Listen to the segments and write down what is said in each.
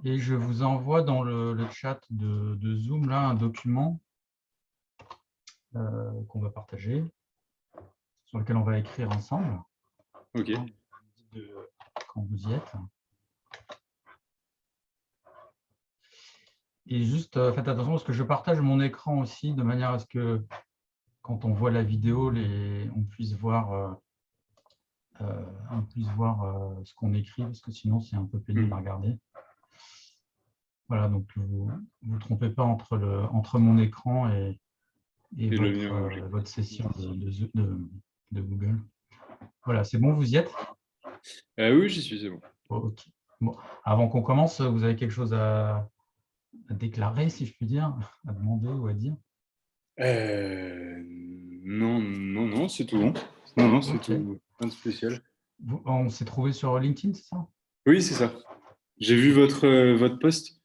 Et je vous envoie dans le chat de Zoom là un document qu'on va partager, sur lequel on va écrire ensemble. Ok. Quand vous y êtes. Et juste faites attention parce que je partage mon écran aussi de manière à ce que quand on voit la vidéo, on puisse voir, ce qu'on écrit, parce que sinon c'est un peu pénible à regarder. Voilà, donc vous ne vous trompez pas entre mon écran et votre session de Google. Voilà, c'est bon, vous y êtes? Oui, j'y suis, c'est bon. Ok. Bon, avant qu'on commence, vous avez quelque chose à déclarer, si je puis dire, à demander ou à dire? Non, c'est tout bon. Non, c'est Ok. tout. Rien de spécial. On s'est trouvé sur LinkedIn, c'est ça? Oui, c'est ça. J'ai vu votre post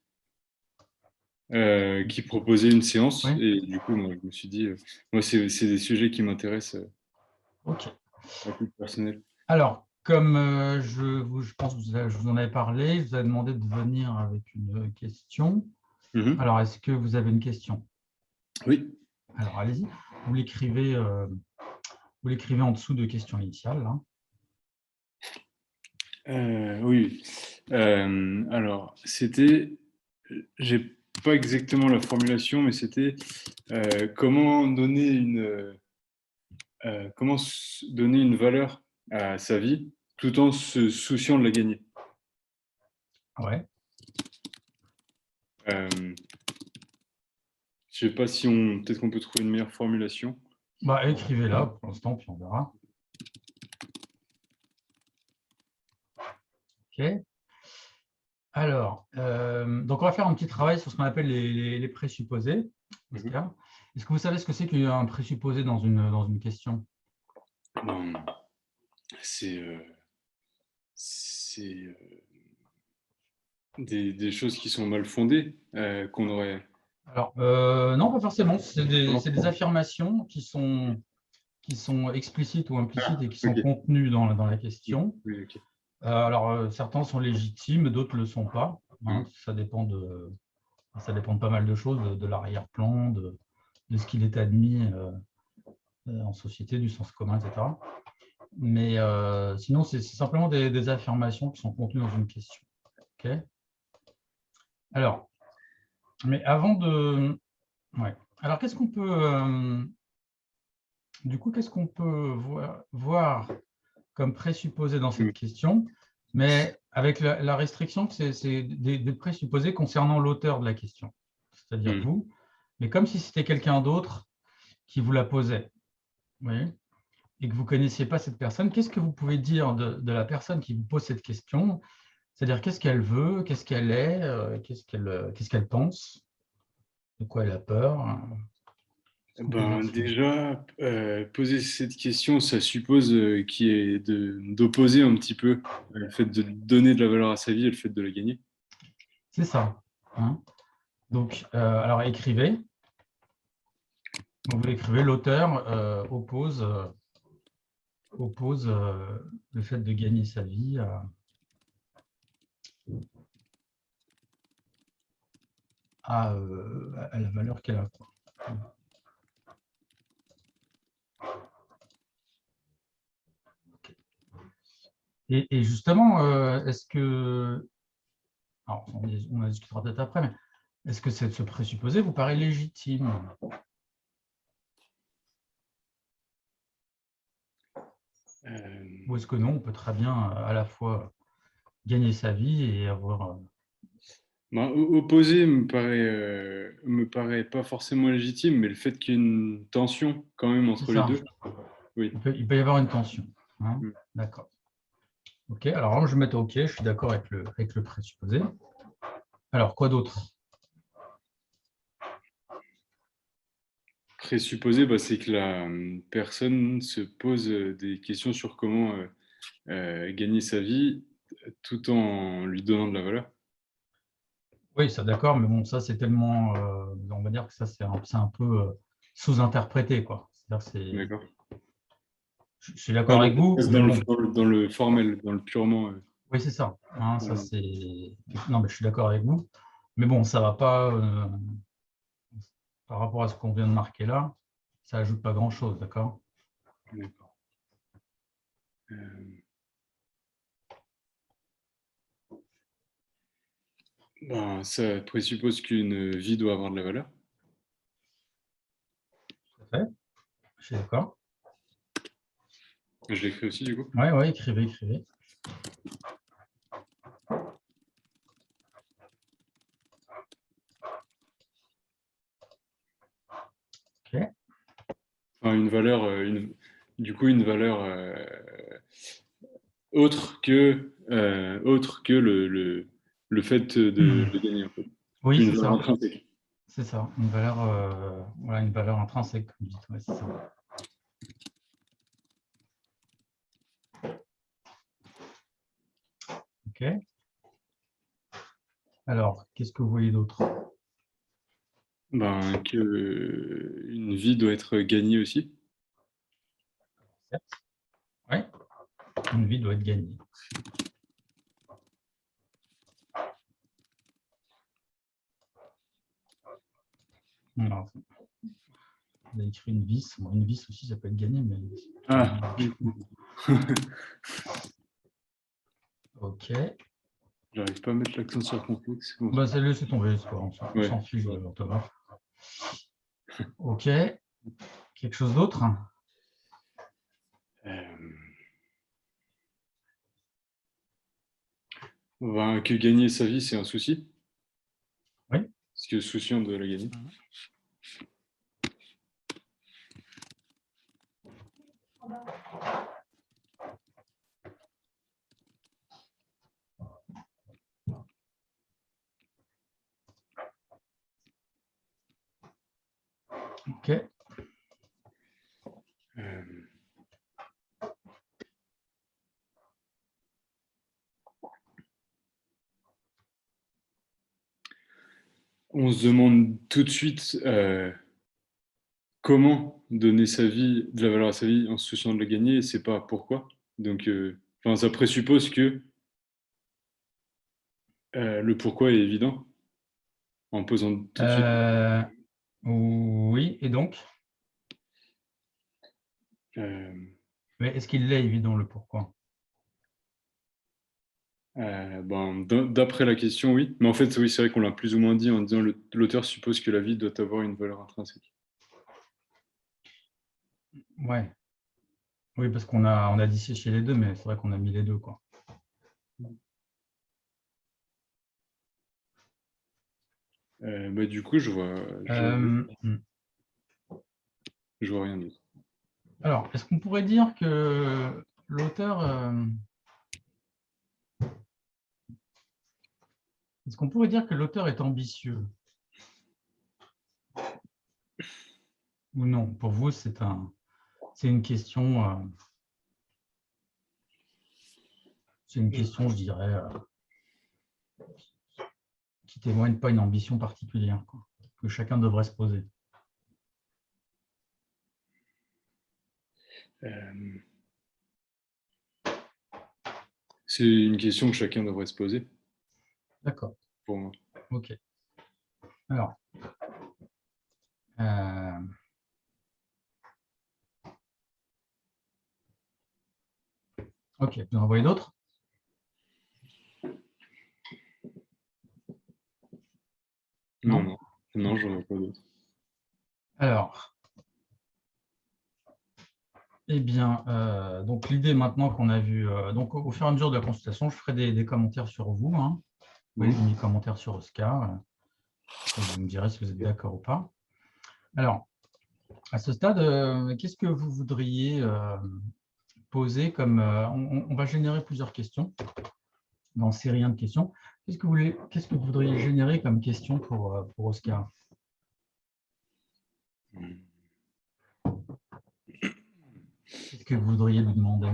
qui proposait une séance Oui. et du coup, moi, je me suis dit, moi, c'est des sujets qui m'intéressent Ok. à titre personnel. Alors, comme je pense que je vous en avais parlé, je vous ai demandé de venir avec une question. Mhm. Alors, est-ce que vous avez une question? Oui. Alors, allez-y. Vous l'écrivez en dessous de question initiale, là. Oui. Alors, j'ai pas exactement la formulation, mais c'était comment donner une valeur à sa vie tout en se souciant de la gagner. Ouais. Je sais pas si peut-être qu'on peut trouver une meilleure formulation. Bah, écrivez-la pour l'instant, puis on verra. OK. Alors, donc on va faire un petit travail sur ce qu'on appelle les présupposés. Mhm. Est-ce que vous savez ce que c'est qu'un présupposé dans une question? Bon, c'est c'est des choses qui sont mal fondées, qu'on aurait. Alors, non, pas forcément. C'est Non. des affirmations qui sont explicites ou implicites et qui sont Ok. contenues dans la question. Oui, ok. Alors, certains sont légitimes, d'autres ne le sont pas. Hein. Mhm. Ça dépend de pas mal de choses, de l'arrière-plan, de ce qu'il est admis en société, du sens commun, etc. Mais sinon, c'est simplement des affirmations qui sont contenues dans une question. OK. Alors, mais avant de... Ouais. Alors, qu'est-ce qu'on peut... Du coup, qu'est-ce qu'on peut voir comme présupposé dans cette question, mais avec la restriction que c'est des présupposés concernant l'auteur de la question, c'est-à-dire Mhm. vous, mais comme si c'était quelqu'un d'autre qui vous la posait, vous voyez, et que vous ne connaissiez pas cette personne, qu'est-ce que vous pouvez dire de la personne qui vous pose cette question? C'est-à-dire qu'est-ce qu'elle veut, qu'est-ce qu'elle est, qu'est-ce qu'elle pense, de quoi elle a peur? Qu'est-ce qu'on peut dire sur elle? Déjà, poser cette question, ça suppose qu'il y ait d'opposer un petit peu le fait de donner de la valeur à sa vie et le fait de la gagner. C'est ça. Hein. Donc, alors écrivez. Donc, vous l'écrivez, l'auteur oppose le fait de gagner sa vie à la valeur qu'elle a. Et justement, est-ce que, alors, on en discutera peut-être après, mais est-ce que ce présupposé vous paraît légitime? Ou est-ce que non, on peut très bien à la fois gagner sa vie et avoir... Opposer me paraît pas forcément légitime, mais le fait qu'il y ait une tension quand même C'est entre les ça, deux, oui. il peut y avoir une tension. Hein. Mm. D'accord. OK, alors là, je vais mettre OK, je suis d'accord avec le présupposé. Alors, quoi d'autre? Présupposer, c'est que la personne se pose des questions sur comment gagner sa vie tout en lui donnant de la valeur. Oui, ça d'accord, mais bon, ça c'est tellement, on va dire que ça c'est un peu sous-interprété, quoi. D'accord. Je suis d'accord Enfin, avec vous, mais dans bon, dans le formel, dans le purement. Oui, c'est ça. Hein, ça c'est... Non, mais je suis d'accord avec vous. Mais bon, ça ne va pas, par rapport à ce qu'on vient de marquer là, ça ajoute pas grand-chose, d'accord? D'accord. Ben, ça présuppose qu'une vie doit avoir de la valeur. Tout à fait. Je suis d'accord. Je l'écris aussi, du coup. Oui, oui, écrivez, écrivez. OK. Enfin, une valeur, du coup, une valeur autre que le fait de gagner, en fait. Oui, Une c'est valeur ça. intrinsèque. C'est ça. Voilà, une valeur intrinsèque, comme vous dites. Ouais, c'est ça. OK. Alors, qu'est-ce que vous voyez d'autre? Ben, que une vie doit être gagnée aussi. Certes. Oui, une vie doit être gagnée. Alors, vous avez écrit une vis. Bon, une vis aussi, ça peut être gagné, mais... Ah, OK. j'arrive pas à mettre l'accent sur complexe. Bah, c'est laissez tomber, c'est pas, on Ouais. s'en fiche de l'orthographe. OK. Quelque chose d'autre? Ben, que gagner sa vie, c'est un souci. Oui. Parce que souciant de la gagner. OK. On se demande tout de suite comment donner sa vie, de la valeur à sa vie en se souciant de la gagner, et c'est pas pourquoi. Donc, enfin, ça présuppose que le pourquoi est évident en posant tout de suite. Oui, et donc? Mais est-ce qu'il est évident le pourquoi? Ben, d'après la question, oui. Mais en fait, oui, c'est vrai qu'on l'a plus ou moins dit en disant l'auteur suppose que la vie doit avoir une valeur intrinsèque. Ouais. Oui, parce on a disséché les deux, mais c'est vrai qu'on a mis les deux, quoi. Bah, du coup, je vois rien d'autre. Alors, est-ce qu'on pourrait dire que l'auteur... est-ce qu'on pourrait dire que l'auteur est ambitieux? Ou non? Pour vous, c'est une question... c'est une question, je dirais, qui témoigne pas une ambition particulière, quoi, que chacun devrait se poser. C'est une question que chacun devrait se poser, D'accord. pour moi. OK. Alors, OK. Vous en envoyez d'autres? Non, Non? non, j'en ai pas d'autres. Alors, eh bien, donc l'idée maintenant qu'on a vu, donc au fur et à mesure de la consultation, je ferai des commentaires sur vous. Hein. Vous pouvez des commentaires sur Oscar. Vous me direz si vous êtes d'accord ou pas. Alors, à ce stade, qu'est-ce que vous voudriez poser comme... on va générer plusieurs questions dans série 1 de questions. Qu'est-ce que vous voudriez générer comme question pour Oscar? Qu'est-ce que vous voudriez lui demander?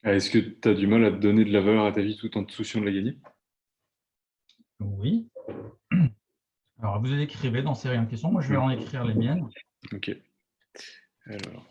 Est-ce que tu as du mal à te donner de la valeur à ta vie tout en te souciant de la gagner? Oui. Alors, vous écrivez dans série 1 de questions. Moi, je vais en écrire les miennes. Ok. Alors...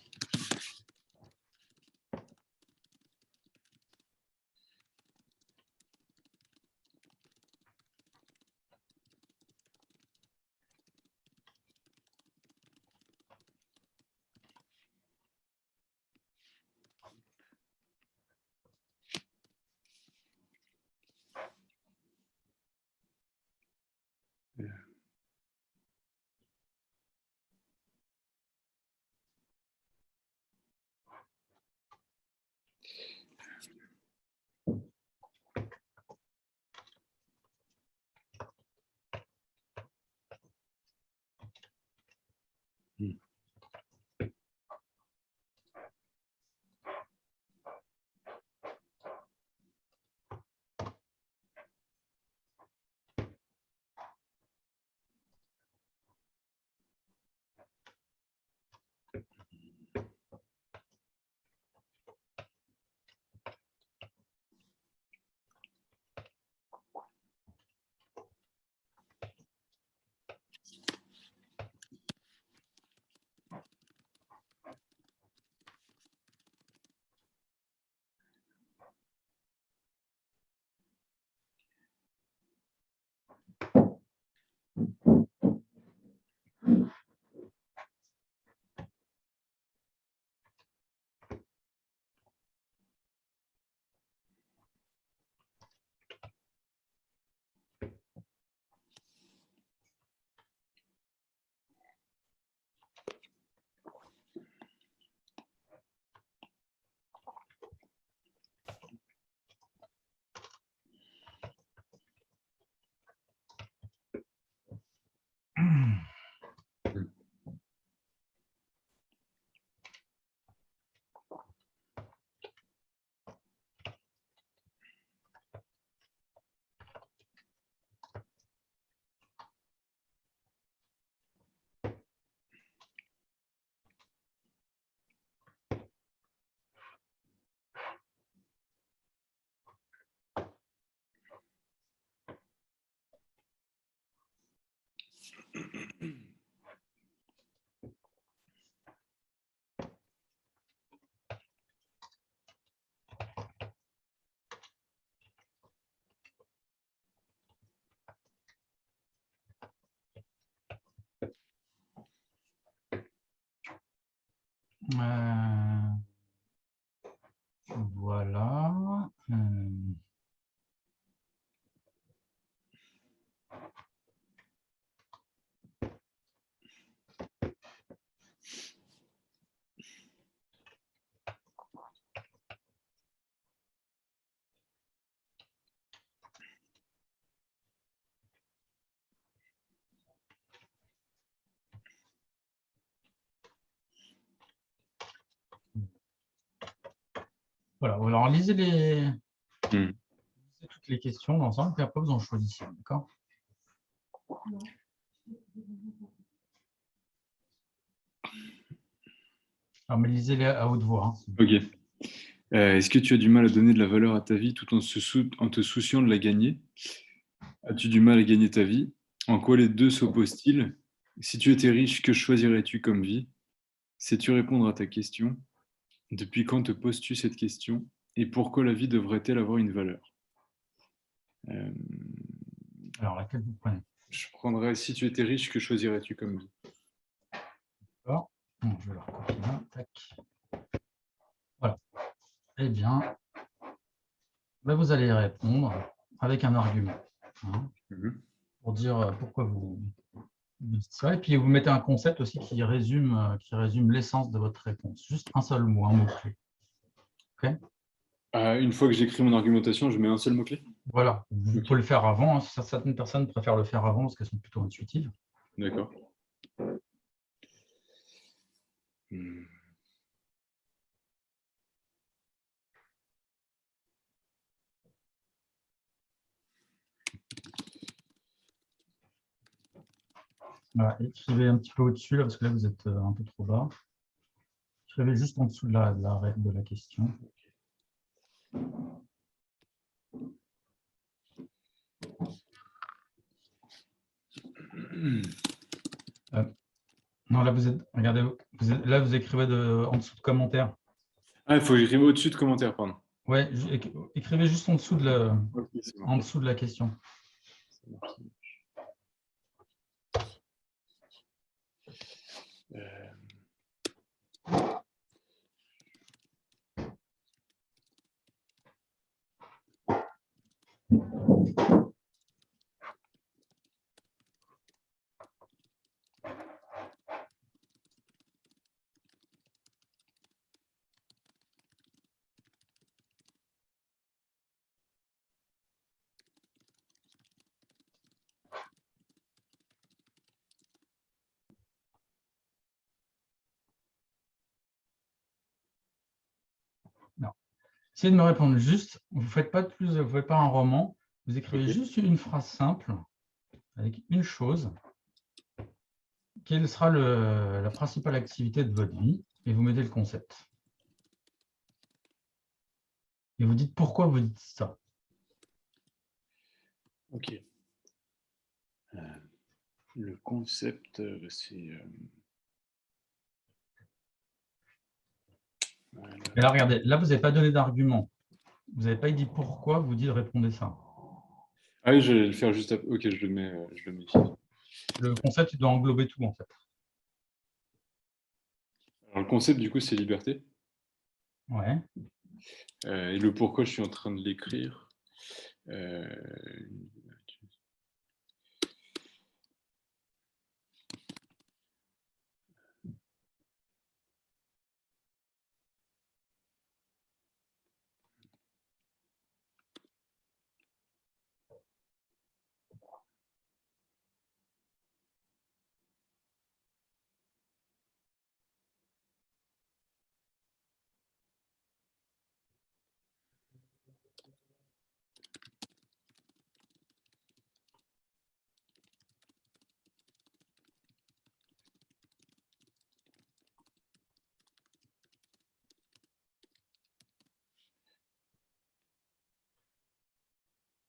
Voilà. Voilà. Alors, lisez toutes les questions d'ensemble, puis après, vous en choisissez. D'accord? Alors, mais lisez-les à haute voix. Hein. Ok. Est-ce que tu as du mal à donner de la valeur à ta vie tout en te souciant de la gagner? As-tu du mal à gagner ta vie? En quoi les deux s'opposent-ils? Si tu étais riche, que choisirais-tu comme vie? Sais-tu répondre à ta question? Depuis quand te poses-tu cette question? Et pourquoi la vie devrait-elle avoir une valeur? Alors, laquelle vous prenez? Je prendrais si tu étais riche, que choisirais-tu comme vie? D'accord. Bon, je vais la recopier là. Tac. Voilà. Eh bien, ben, vous allez répondre avec un argument. Hein, pour dire pourquoi vous dites ça. Et puis, vous mettez un concept aussi qui résume l'essence de votre réponse. Juste un seul mot, un mot-clé. OK? Une fois que j'écris mon argumentation, je mets un seul mot-clé? Voilà. Vous pouvez le faire avant. Hein. Certaines personnes préfèrent le faire avant parce qu'elles sont plutôt intuitives. D'accord. Voilà. Écrivez un petit peu au-dessus, là, parce que là, vous êtes un peu trop bas. Écrivez juste en dessous de la question. Non, là, regardez, vous écrivez en dessous de commentaires. Ah, il faut que j'écrive au-dessus de commentaires, pardon. Ouais, écrivez juste en dessous de Okay, en dessous de la question. Non. Essayez de me répondre juste. Vous ne faites pas un roman. Vous écrivez juste une phrase simple avec une chose. Quelle sera la principale activité de votre vie? Et vous mettez le concept. Et vous dites pourquoi vous dites ça. Ok. Le concept, c'est... Voilà. Mais là, regardez, là, vous n'avez pas donné d'argument. Vous n'avez pas dit pourquoi vous dites répondez ça. Ah oui, je vais le faire juste après. Ok, je le mets ici. Le concept, il doit englober tout, en fait. Alors, le concept, du coup, c'est liberté. Ouais. Et le pourquoi, je suis en train de l'écrire. Euh,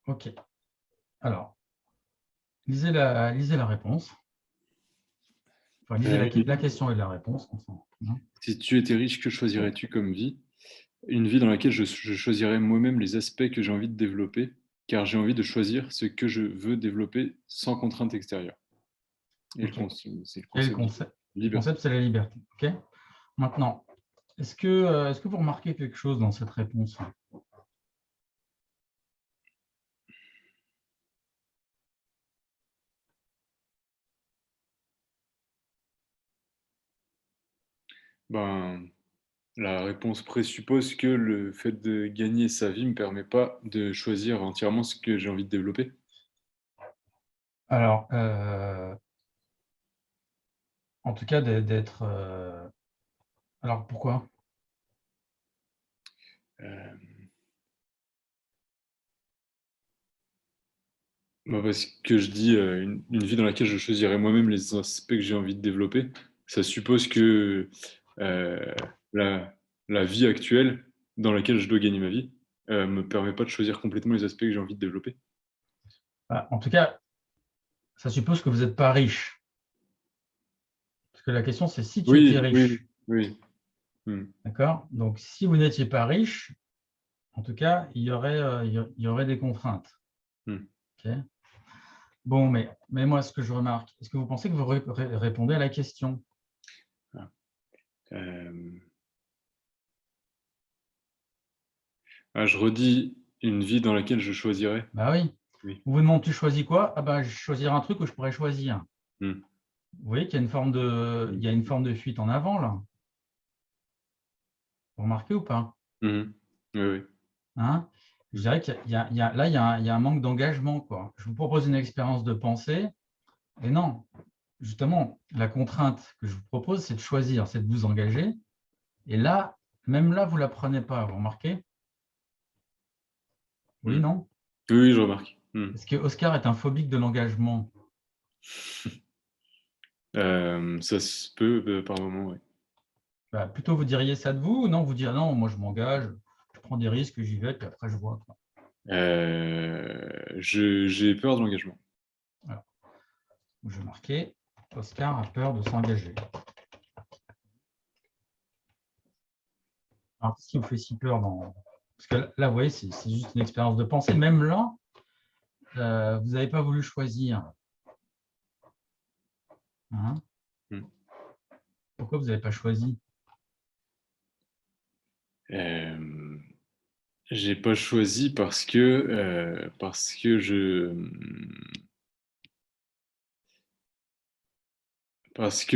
OK. Alors, lisez la réponse. Enfin, lisez la question et la réponse. Hein. Si tu étais riche, que choisirais-tu comme vie? Une vie dans laquelle je choisirais moi-même les aspects que j'ai envie de développer, car j'ai envie de choisir ce que je veux développer sans contrainte extérieure. Et OK. c'est le Et concept de le liberté. concept, c'est la liberté. OK. Maintenant, est-ce que vous remarquez quelque chose dans cette réponse? Ben, la réponse présuppose que le fait de gagner sa vie ne me permet pas de choisir entièrement ce que j'ai envie de développer. Alors, en tout cas, d'être... alors, pourquoi? Euh, Bah, parce que je dis une vie dans laquelle je choisirais moi-même les aspects que j'ai envie de développer, ça suppose que euh, la, la vie actuelle dans laquelle je dois gagner ma vie me permet pas de choisir complètement les aspects que j'ai envie de développer. Bah, en tout cas, ça suppose que vous n'êtes pas riche. Parce que la question, c'est si tu étais Oui, oui, riche. oui. Hmm. D'accord? Donc, si vous n'étiez pas riche, en tout cas, il y aurait des contraintes. Hmm. OK. Bon, mais moi, ce que je remarque, est-ce que vous pensez que vous répondez à la question? Ah. Euh, je redis une vie dans laquelle je choisirais. Bah oui. Oui. Vous vous demandez, tu choisis quoi? Ah bah, je choisirais un truc que je pourrais choisir. Hmm. Vous voyez qu'il y a il y a une forme de fuite en avant, là. Vous remarquez ou pas? Mhm. Oui, oui. Hein? Je dirais qu'il y a, là, il y a un manque d'engagement, quoi. Je vous propose une expérience de pensée, et non, justement, la contrainte que je vous propose, c'est de choisir, c'est de vous engager. Et là, même là, vous ne la prenez pas, vous remarquez? Oui, Hmm. non? Oui, oui, je remarque. Hmm. Est-ce que Oscar est un phobique de l'engagement? Ça se peut par moment, oui. Bah, plutôt, vous diriez ça de vous, ou non, vous direz non, moi je m'engage, je prends des risques, j'y vais, puis après je vois, quoi. J'ai peur de l'engagement. Voilà. Je vais marquer, Oscar a peur de s'engager. Alors, qu'est-ce qui vous fait si peur dans... Parce que là, vous voyez, c'est juste une expérience de pensée. Même là, vous n'avez pas voulu choisir. Hein? Hmm. Pourquoi vous n'avez pas choisi? Euh, j'ai pas choisi parce que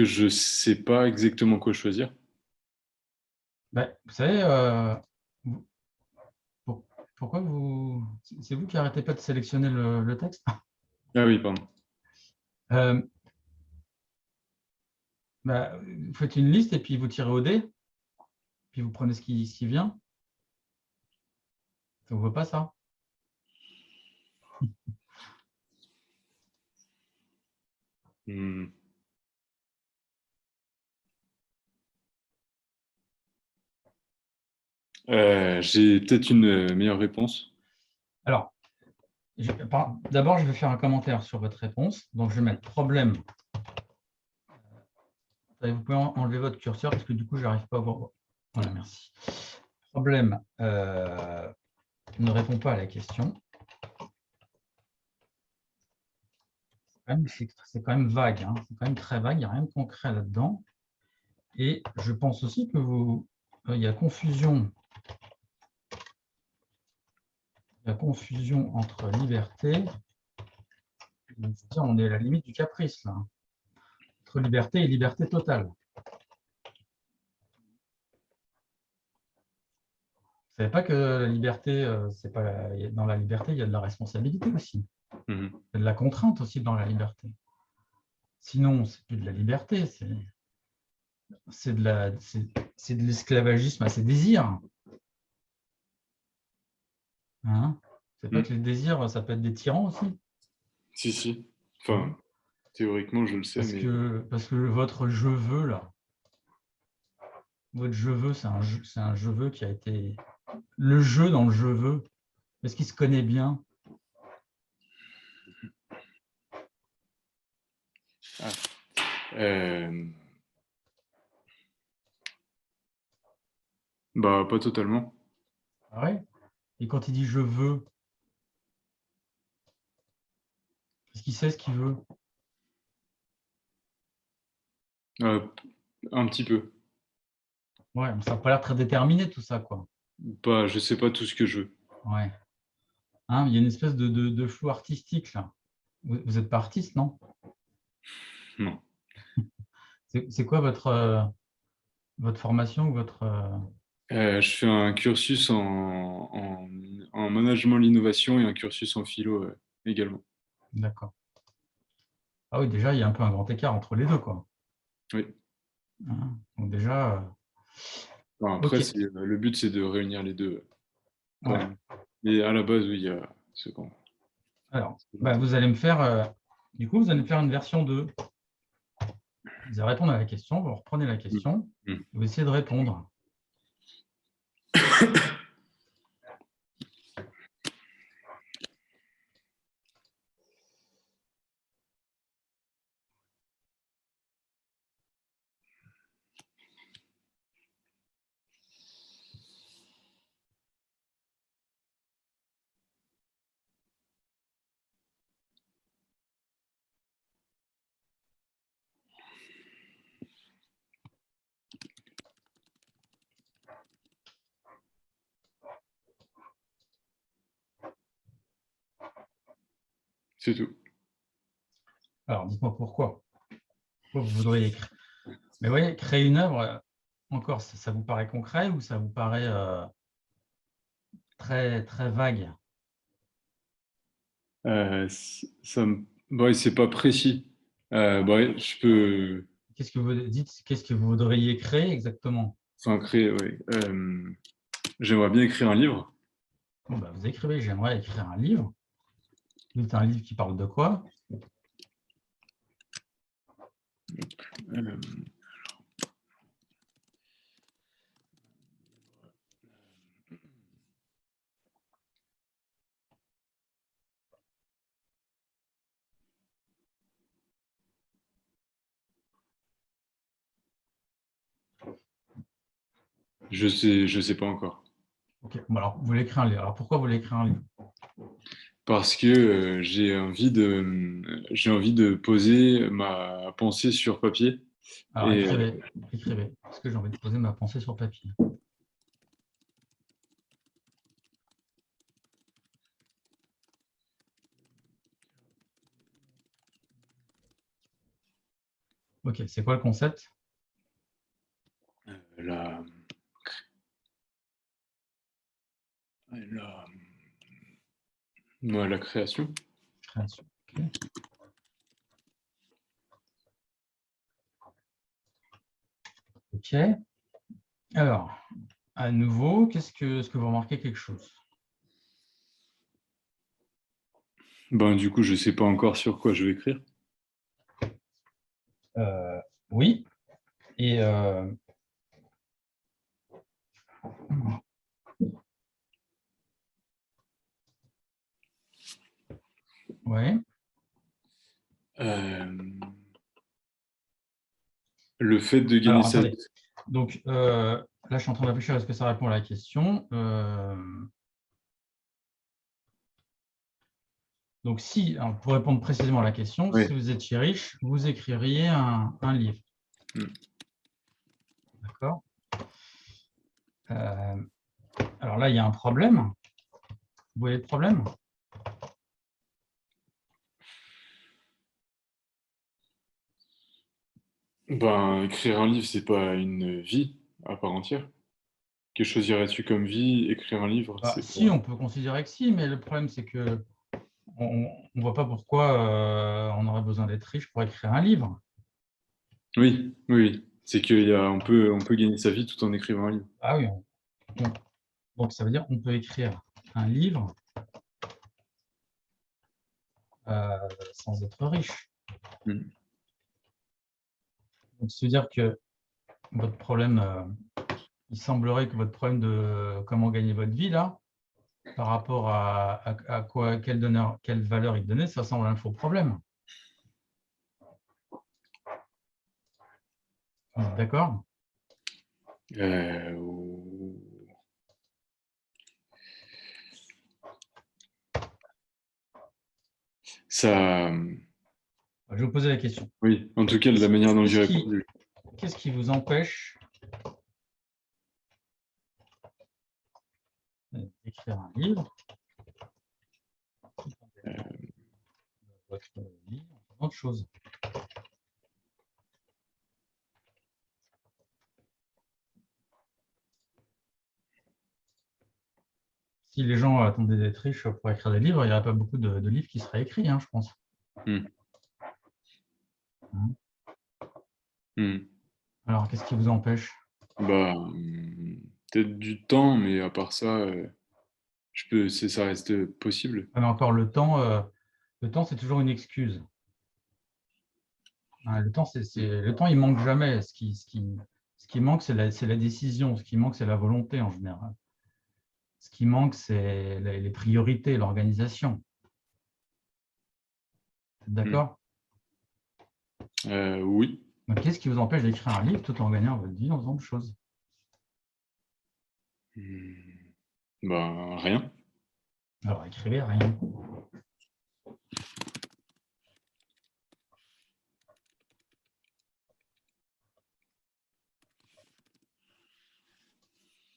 je sais pas exactement quoi choisir. Ben, vous savez, vous- pour- pourquoi vous... C'est vous qui arrêtez pas de sélectionner le texte? Ah oui, pardon. Euh, ben, vous faites une liste et puis vous tirez au dé, puis vous prenez ce qui vient. Ça ne vous voit pas ça? Hmm. J'ai peut-être une meilleure réponse. Alors, d'abord, je vais faire un commentaire sur votre réponse. Donc, je vais mettre problème. Vous pouvez enlever votre curseur parce que du coup, je n'arrive pas à voir. Voilà, merci. Problème ne répond pas à la question. C'est quand même vague, hein. C'est quand même très vague, il n'y a rien de concret là-dedans. Et je pense aussi que il y a confusion. Il y a confusion entre liberté. On est à la limite du caprice, là. Entre liberté et liberté totale. Vous ne savez pas que la liberté, c'est pas dans la liberté, il y a de la responsabilité aussi. Il y a de la contrainte aussi dans la liberté. Sinon, c'est plus de la liberté, c'est de l'esclavagisme à ses désirs. Hein? C'est pas que les désirs, ça peut être des tyrans aussi. Si. Enfin, théoriquement, je le sais, Parce que votre je veux, là, votre je veux, c'est un je veux qui a été... Le jeu dans le je veux, est-ce qu'il se connaît bien? Bah, pas totalement. Ah ouais? Et quand il dit je veux, est-ce qu'il sait ce qu'il veut? Un petit peu. Ouais, mais ça n'a pas l'air très déterminé tout ça, quoi. Pas, je sais pas tout ce que je veux. Ouais. Hein, il y a une espèce de flou artistique, là. Vous n'êtes pas artiste, non? Non. C'est quoi votre formation ou votre... Je fais un cursus en management de l'innovation et un cursus en philo également. D'accord. Ah oui, déjà, il y a un peu un grand écart entre les deux, quoi. Oui. Hein, donc déjà... Enfin, après, ok. le but, c'est de réunir les deux. Quand Ouais. même. Et à la base, oui, il y a ce camp. Alors, vous allez me faire... du coup, vous allez me faire une version 2. Vous allez répondre à la question, vous reprenez la question, vous essayez de répondre. C'est tout. Alors, dites-moi pourquoi. Pourquoi vous voudriez écrire? Mais vous voyez, créer une œuvre, encore, ça vous paraît concret ou ça vous paraît très, très vague? Bah, c'est pas précis. Bah, je peux Qu'est-ce que vous dites? Qu'est-ce que vous voudriez créer exactement? enfin, créer, ouais. J'aimerais bien écrire un livre. Bon, vous écrivez, j'aimerais écrire un livre. C'est un livre qui parle de quoi? Euh, je sais pas encore. Ok, bon, alors vous voulez écrire un livre. Alors pourquoi vous voulez écrire un livre? Parce que j'ai envie de poser ma pensée sur papier. Alors Et écrivez. Parce que j'ai envie de poser ma pensée sur papier. Ok, c'est quoi le concept? la, la, ouais, la création. Création. Okay. Ok. Alors, à nouveau, est-ce que vous remarquez quelque chose? Ben, du coup, je sais pas encore sur quoi je vais écrire. Oui. Et ouais. Le fait de gagner Alors, sa attendez. vie. Donc, là, je suis en train de réfléchir à ce que ça répond à la question. Donc, si, alors, pour répondre précisément à la question, Oui. si vous étiez riche, vous écririez un livre. D'accord. Alors là, il y a un problème. Vous voyez le problème? Ben, écrire un livre, c'est pas une vie à part entière. Que choisirais-tu comme vie? Écrire un livre, Bah, c'est si, pas... on peut considérer que si, mais le problème, c'est que on ne voit pas pourquoi on aurait besoin d'être riche pour écrire un livre. Oui, oui, oui. C'est on peut gagner sa vie tout en écrivant un livre. Ah oui, donc ça veut dire qu'on peut écrire un livre sans être riche. Mm. Donc, c'est-à-dire que votre problème, il semblerait que votre problème de comment gagner votre vie, là, par rapport à quoi, quelle valeur il donnait, ça semble un faux problème. Vous êtes d'accord? Euh, Ça, Je vais vous poser la question. oui, en tout cas, de la manière dont j'y réponds. Qu'est-ce qui vous empêche d'écrire un livre, votre livre, autre chose? Si les gens attendaient d'être riches pour écrire des livres, il n'y aurait pas beaucoup de livres qui seraient écrits, hein, je pense. Mm. Mm. Alors, qu'est-ce qui vous empêche? Bah, peut-être du temps, mais à part ça, ça reste possible. Mais encore le temps, c'est toujours une excuse. Hein, le temps, il manque jamais. Ce qui manque, c'est la décision. Ce qui manque, c'est la volonté en général. Ce qui manque, c'est les priorités, l'organisation. Mm. D'accord? Oui. Donc, qu'est-ce qui vous empêche d'écrire un livre tout en gagnant votre vie en faisant autre chose? Ben, rien. Alors, écrivez rien.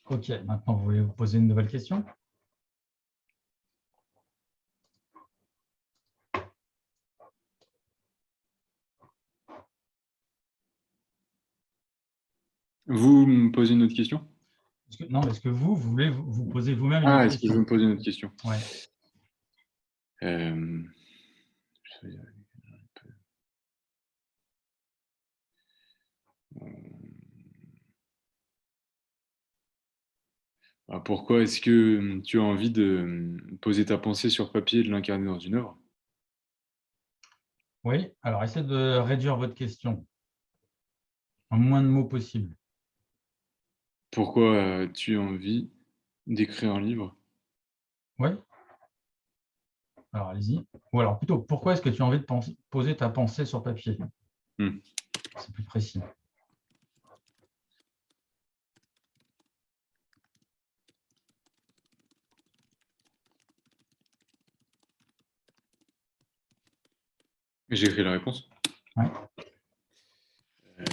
Ok, maintenant, vous voulez vous poser une nouvelle question? Vous me posez une autre question? Non, est-ce que vous voulez vous poser vous-même une Ah, autre est-ce que je veux question? me poser une autre question? Ouais. Euh, Pourquoi est-ce que tu as envie de poser ta pensée sur papier et de l'incarner dans une œuvre? Oui, alors essayez de réduire votre question en moins de mots possible. Pourquoi as-tu envie d'écrire un livre? Oui, alors allez-y. Ou alors plutôt, pourquoi est-ce que tu as envie de poser ta pensée sur papier? Hmm. C'est plus précis. J'ai écrit la réponse. Ouais. Euh,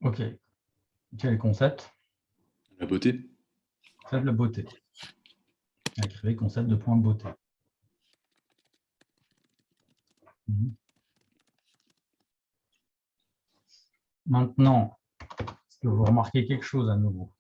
Ok. Quel est le concept? La beauté. Concept de beauté. Écrivez concept de point de beauté. Maintenant, est-ce que vous remarquez quelque chose à nouveau?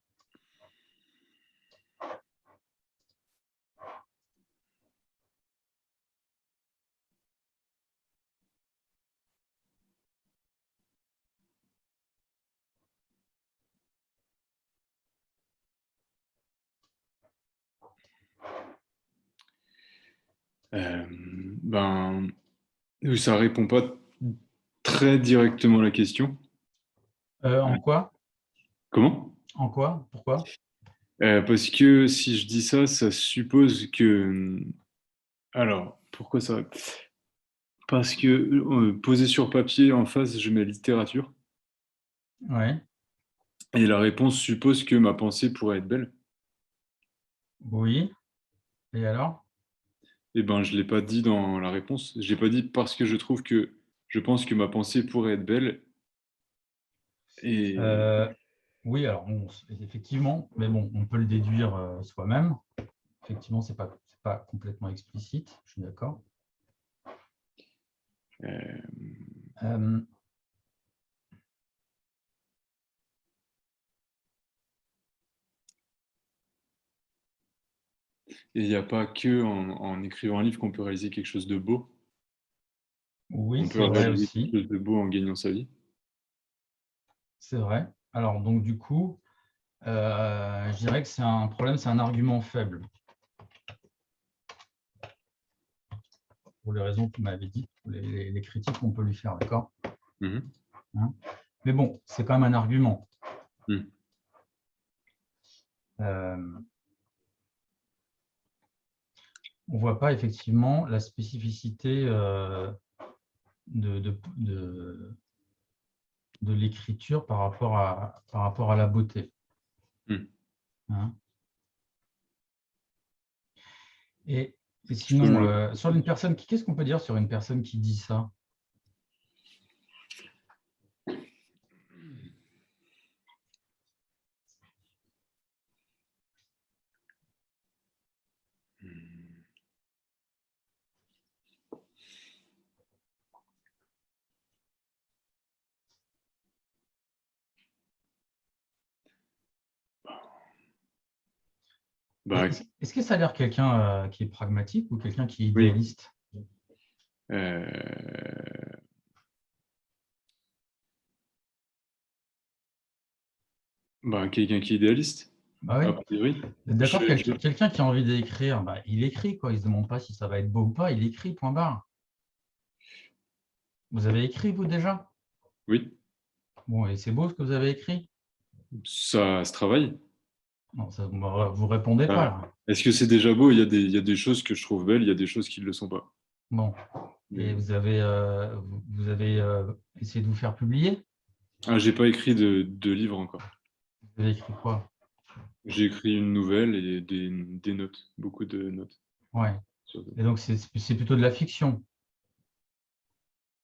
Ben, ça répond pas très directement à la question. En quoi? Comment? En quoi? Pourquoi? Parce que si je dis ça, ça suppose que... Alors, pourquoi ça? Parce que posé sur papier, en face, je mets littérature. Ouais. Et la réponse suppose que ma pensée pourrait être belle. Oui. Et alors? Eh ben, je ne l'ai pas dit dans la réponse. Je l'ai pas dit parce que je trouve que je pense que ma pensée pourrait être belle. Et Euh, oui, alors bon, effectivement, mais bon, on peut le déduire soi-même. Effectivement, c'est pas complètement explicite, je suis d'accord. euh, Euh, il n'y a pas que en écrivant un livre qu'on peut réaliser quelque chose de beau. oui, On peut c'est vrai réaliser quelque aussi, chose de beau en gagnant sa vie. c'est vrai. Alors, donc, du coup, je dirais que c'est un problème, c'est un argument faible, pour les raisons que vous m'avez dit, pour les critiques qu'on peut lui faire, d'accord? Mhm. Hein. Mais bon, c'est quand même un argument. Mhm. Euh, on ne voit pas effectivement la spécificité de, de, de, de l'écriture par rapport à la beauté. Mhm. Hein. Et, et Je peux sinon, le... sur une personne qu'est-ce qu'on peut dire sur une personne qui dit ça? Bah, Est-ce que ça a l'air quelqu'un qui est pragmatique ou quelqu'un qui est oui. idéaliste? Euh, Bah, quelqu'un qui est idéaliste, Bah oui. a priori. D'accord, Je- quelqu'un qui a envie d'écrire, bah, il écrit, quoi. Il ne se demande pas si ça va être beau ou pas, il écrit, point barre. Vous avez écrit, vous, déjà? Oui, Bon, et c'est beau ce que vous avez écrit? ça se travaille. Non, ça, vous répondez pas, Ah. là. Est-ce que c'est déjà beau? Il y a des choses que je trouve belles, il y a des choses qui ne le sont pas. Bon. Et Mais- vous avez essayé de vous faire publier? Ah, j'ai pas écrit de livre encore. Vous avez écrit quoi? J'ai écrit une nouvelle et des notes, beaucoup de notes. Ouais. Et donc, c'est plutôt de la fiction.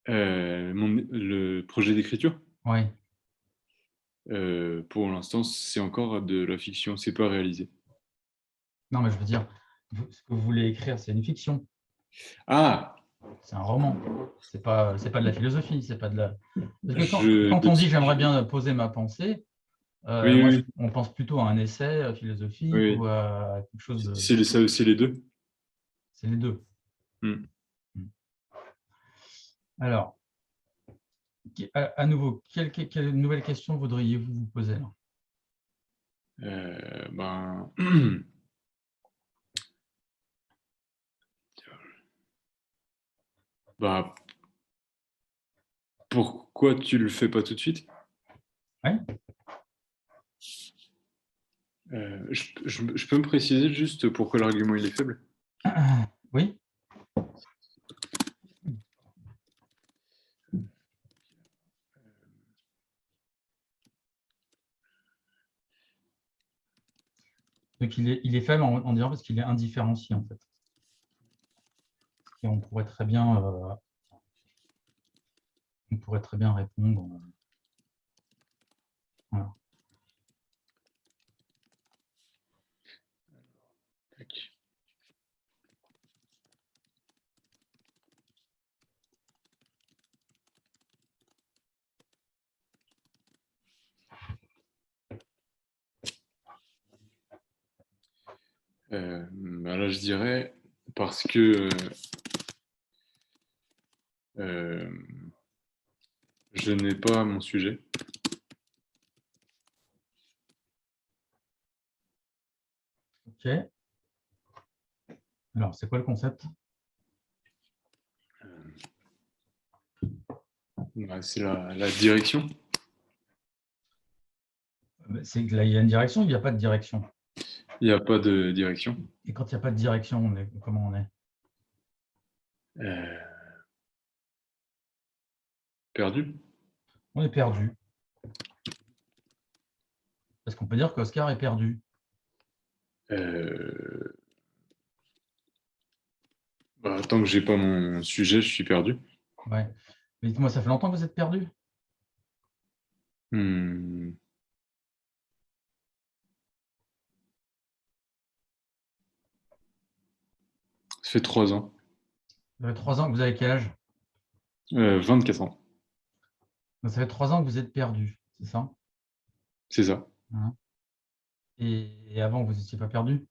Le projet d'écriture, Ouais. pour l'instant, c'est encore de la fiction, c'est pas réalisé. Non, mais je veux dire, ce que vous voulez écrire, c'est une fiction. Ah, C'est un roman. C'est pas de la philosophie. C'est pas de la. Parce que je, quand on dit j'aimerais bien poser ma pensée, oui, moi, oui, on pense plutôt à un essai philosophique oui, ou à quelque chose de. c'est les deux. C'est les deux. Hmm. Alors, à nouveau, quelle nouvelle question voudriez-vous vous poser là? Ben, bah, pourquoi tu le fais pas tout de suite? Ouais. Je peux me préciser juste pourquoi l'argument il est faible? Oui. Donc, il est faible en disant parce qu'il est indifférencié, en fait. Et on pourrait très bien répondre. Voilà. Tac. Bah là, je dirais parce que euh, je n'ai pas mon sujet. OK. Alors, c'est quoi le concept? Bah, c'est la direction. C'est que là, il y a une direction, il n'y a pas de direction. Il n'y a pas de direction. Et quand il n'y a pas de direction, comment on est? Euh, Perdu. On est perdu. Est-ce qu'on peut dire qu'Oscar est perdu? Euh, Tant que j'ai pas mon sujet, je suis perdu. Ouais. Mais dites-moi, ça fait longtemps que vous êtes perdu? Hmm, Ça fait 3 ans. Ça fait 3 ans que vous avez quel âge? 24 ans, Donc, ça fait 3 ans que vous êtes perdu, c'est ça? c'est ça. Hein. Et avant, vous n'étiez pas perdu?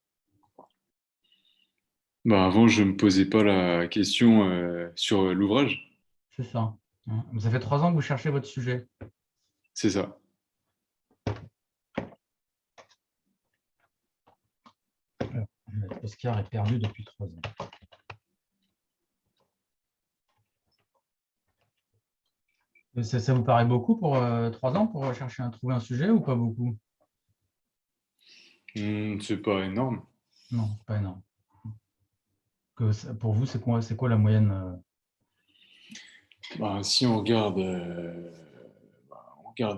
Avant, je me posais pas la question sur l'ouvrage. C'est ça. Hein. Ça fait 3 ans que vous cherchez votre sujet. C'est ça. Alors, Oscar est perdu depuis 3 ans. Ça vous paraît beaucoup pour 3 ans pour chercher trouver un sujet ou pas beaucoup? C'est pas énorme. Non, c'est pas énorme. Pour vous, c'est quoi la moyenne? Si on regarde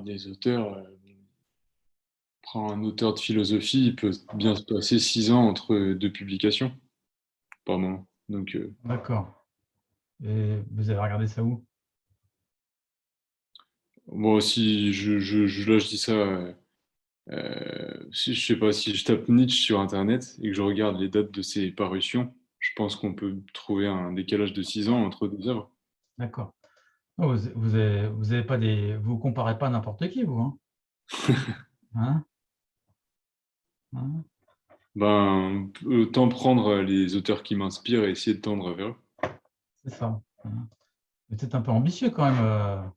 les auteurs, prend un auteur de philosophie, il peut bien se passer 6 ans entre deux publications par moment. Donc, D'accord. Et vous avez regardé ça où? moi aussi, là, je dis ça. Si, je sais pas, si je tape Nietzsche sur Internet et que je regarde les dates de ses parutions, je pense qu'on peut trouver un décalage de 6 ans entre deux œuvres. D'accord. Oh, vous avez pas vous comparez pas à n'importe qui, vous, hein? Hein? Hein. Autant prendre les auteurs qui m'inspirent et essayer de tendre vers eux. C'est ça. Hein. Vous êtes un peu ambitieux quand même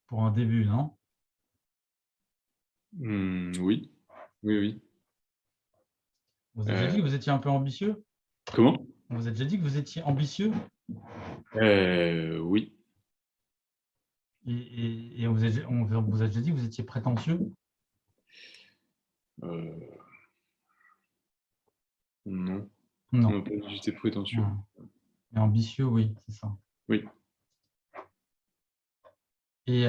pour un début, non? Oui, oui, oui. Vous avez déjà dit Euh, que vous étiez un peu ambitieux? Comment? Vous avez déjà dit que vous étiez ambitieux Oui. et on vous a déjà dit que vous étiez prétentieux? Euh, non, on Non. n'a pas dit que j'étais prétentieux. Hum. Mais ambitieux, oui, c'est ça. Oui. Et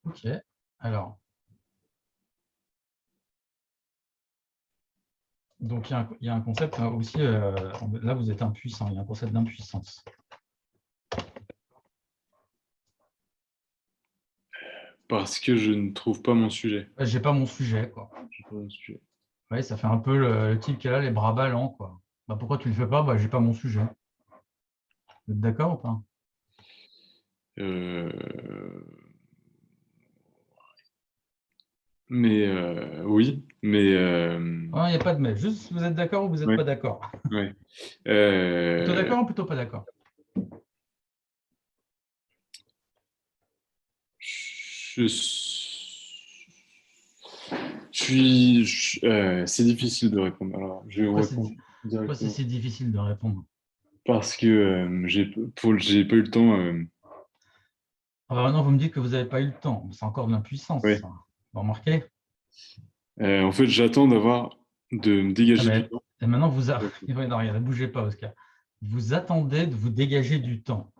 ok. Alors, donc il y a un concept aussi. Là, vous êtes impuissant. Il y a un concept d'impuissance. Parce que je ne trouve pas mon sujet. J'ai pas mon sujet, quoi. J'ai pas mon sujet. Ouais, ça fait un peu le type qui a là les bras ballants, quoi. Bah, pourquoi tu le fais pas? Bah, j'ai pas mon sujet. Vous êtes d'accord ou pas? Euh, oui, mais Il n'y a pas de mais. Juste, vous êtes d'accord ou vous n'êtes ouais, pas d'accord? ouais. Plutôt Euh, d'accord ou plutôt pas d'accord? je c'est difficile de répondre. Alors, je vais vous répondre Pourquoi c'est directement. si difficile de répondre? Parce que j'ai pas eu le temps. Ah bah maintenant, vous me dites que vous n'avez pas eu le temps. C'est encore de l'impuissance, Ouais. ça. Vous remarquez? En fait, de me Ah, dégager du mais, temps. et maintenant, non, rien, ne bougez pas, Oscar. Vous attendez de vous dégager du temps.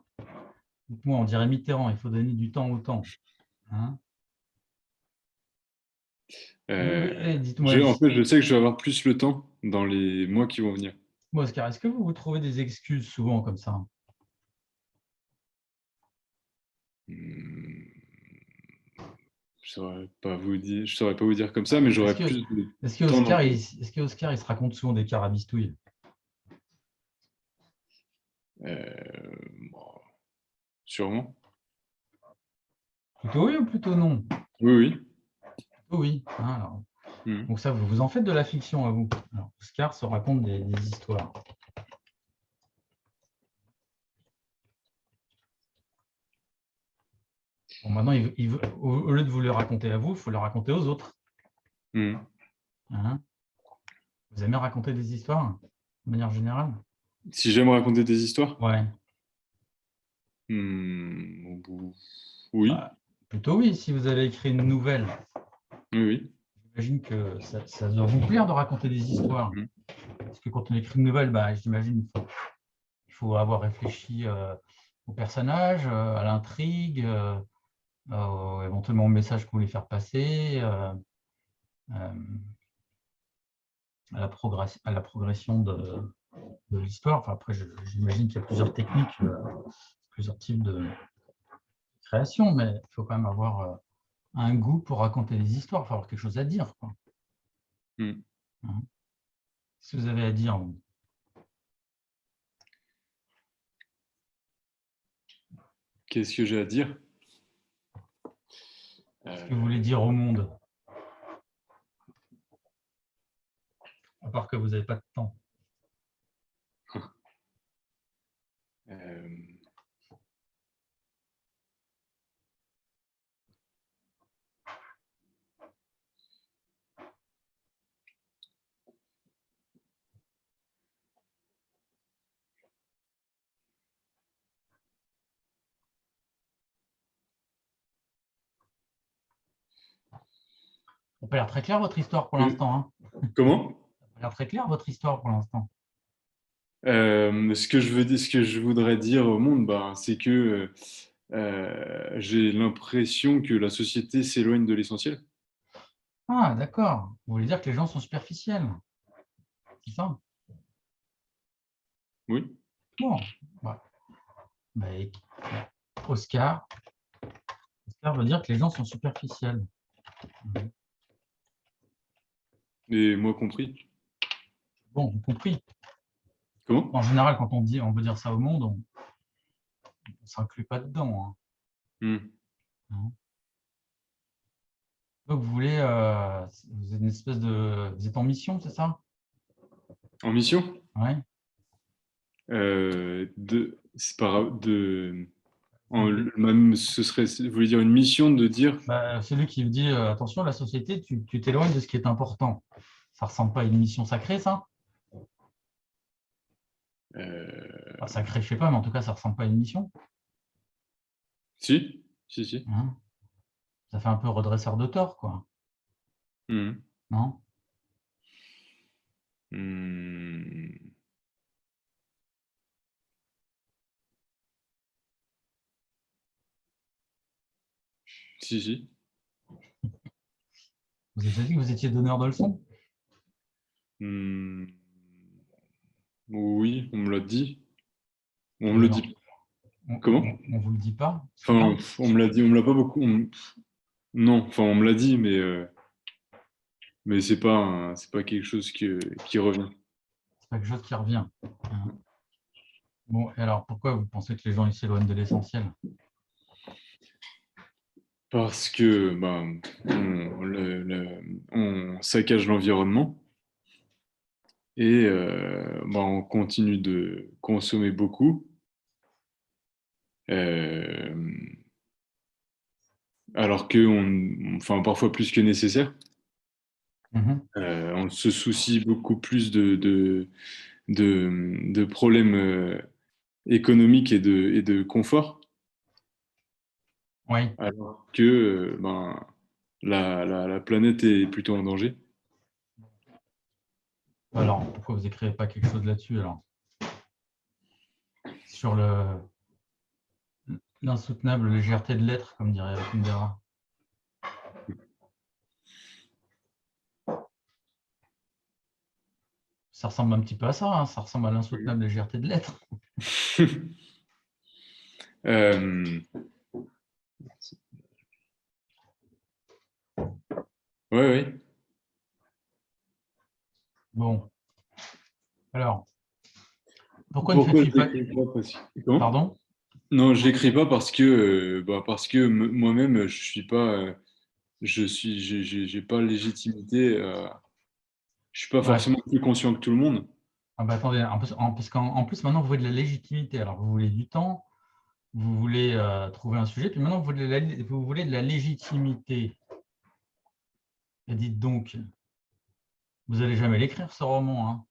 Dites-moi, on dirait Mitterrand, il faut donner du temps au temps. Hein. Euh, Dites-moi, En fait, je sais que je vais avoir plus le temps dans les mois qui vont venir. Oscar, est-ce que vous vous trouvez des excuses souvent comme ça? Hmm, je saurais pas vous dire comme ça, mais Est-ce j'aurais que, plus de est-ce que temps dans Oscar, le. il se raconte souvent des carabistouilles? Bon, sûrement. Plutôt oui ou plutôt non? Oui, oui. Plutôt oui. Hein, alors. Hmm. Donc ça, vous en faites de la fiction à vous. Alors, Oscar se raconte des histoires. Bon, maintenant, au lieu de vous les raconter à vous, il faut les raconter aux autres. Hmm. Hein. Vous aimez raconter des histoires, de manière générale? Si j'aime raconter des histoires? Ouais. Oui. Bah, Plutôt oui, si vous avez écrit une nouvelle, Oui, oui. j'imagine que ça doit vous plaire de raconter des histoires. Mhm. Parce que quand on écrit une nouvelle, bah, j'imagine qu'il faut avoir réfléchi au personnage, à l'intrigue, éventuellement au message que vous voulez faire passer, euh, à la progression de l'histoire. Enfin, après, j'imagine qu'il y a plusieurs techniques, plusieurs types de création, mais il faut quand même avoir un goût pour raconter des histoires, il faut avoir quelque chose à dire, quoi. Mhm. Hein. Si vous avez à dire, vous, Qu'est-ce que j'ai à dire? ce que vous voulez dire au monde, à part que vous n'avez pas de temps. Euh, Ça n'a pas l'air très clair votre histoire pour euh, l'instant. Hein. comment? Ça n'a pas l'air très clair votre histoire pour l'instant. Ce que je voudrais dire au monde, bah, c'est que j'ai l'impression que la société s'éloigne de l'essentiel. Ah, d'accord. Vous voulez dire que les gens sont superficiels, c'est ça? Oui. Bon, bah, bah, Oscar, Oscar veut dire que les gens sont superficiels. Et moi compris. Bon, vous compris. Comment? En général, quand on veut dire ça au monde, on ne s'inclut pas dedans. Hmm. Hein. Donc, vous voulez, vous êtes une espèce de, vous êtes en mission, c'est ça? En mission? Ouais. C'est même, ce serait, vous voulez dire une mission de dire, Bah, celui qui vous dit attention, la société, tu t'éloignes de ce qui est important. Ça ressemble pas à une mission sacrée, ça? euh, Enfin, sacrée, je sais pas, mais en tout cas, ça ressemble pas à une mission. si, si, si. Hein. Ça fait un peu redresseur de tort, quoi. Hmm. Non? Hmm. Si, si. Vous avez dit que vous étiez donneur de leçons? Hmm. Oui, on me l'a dit. On me Mais le non, dit. Comment? on vous le dit pas, Enfin, souvent. on me l'a dit, on me l'a pas beaucoup. Non, enfin, on me l'a dit, mais c'est pas quelque chose qui revient. C'est pas quelque chose qui revient. Hein. Bon, et alors, pourquoi vous pensez que les gens ils s'éloignent de l'essentiel? Parce que ben, on saccage l'environnement et ben, on continue de consommer beaucoup, euh, alors que enfin, parfois plus que nécessaire. Mhm. On se soucie beaucoup plus de problèmes économiques et de confort, Oui. alors que ben, la planète est plutôt en danger. Alors, pourquoi vous n'écrivez pas quelque chose là-dessus, alors? Sur l'insoutenable légèreté de l'être, comme dirait Kundera. Ça ressemble un petit peu à ça, hein, ça ressemble à l'insoutenable légèreté de l'être. Euh, ouais, ouais. Bon, alors, pourquoi ne Pourquoi faites-tu je pas... l'écris pas comment? Pardon? Non, je l'écris pas parce que moi-même je suis pas j'ai pas légitimité je suis pas Ouais. forcément plus conscient que tout le monde. Ah bah attendez, parce qu'en plus, maintenant, vous voulez de la légitimité. Alors, vous voulez du temps, vous voulez trouver un sujet, puis maintenant, vous voulez de la légitimité. Et dites donc, vous n'allez jamais l'écrire, ce roman. Hein.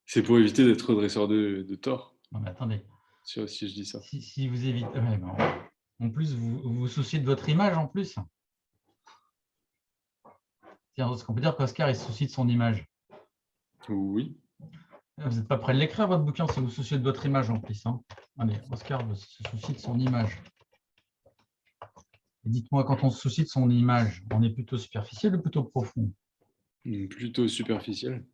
C'est pour éviter d'être dresseur de tort Non, mais attendez, si je dis ça. si vous évitez... Ouais, bon. En plus, vous vous souciez de votre image en plus. Est-ce qu'on peut dire qu'Oscar il se soucie de son image? Oui. Vous n'êtes pas prêt de l'écrire, votre bouquin, si vous vous souciez de votre image en plus. Hein. Allez, Oscar se soucie de son image. Et dites-moi, quand on se soucie de son image, on est plutôt superficiel ou plutôt profond? Plutôt superficiel.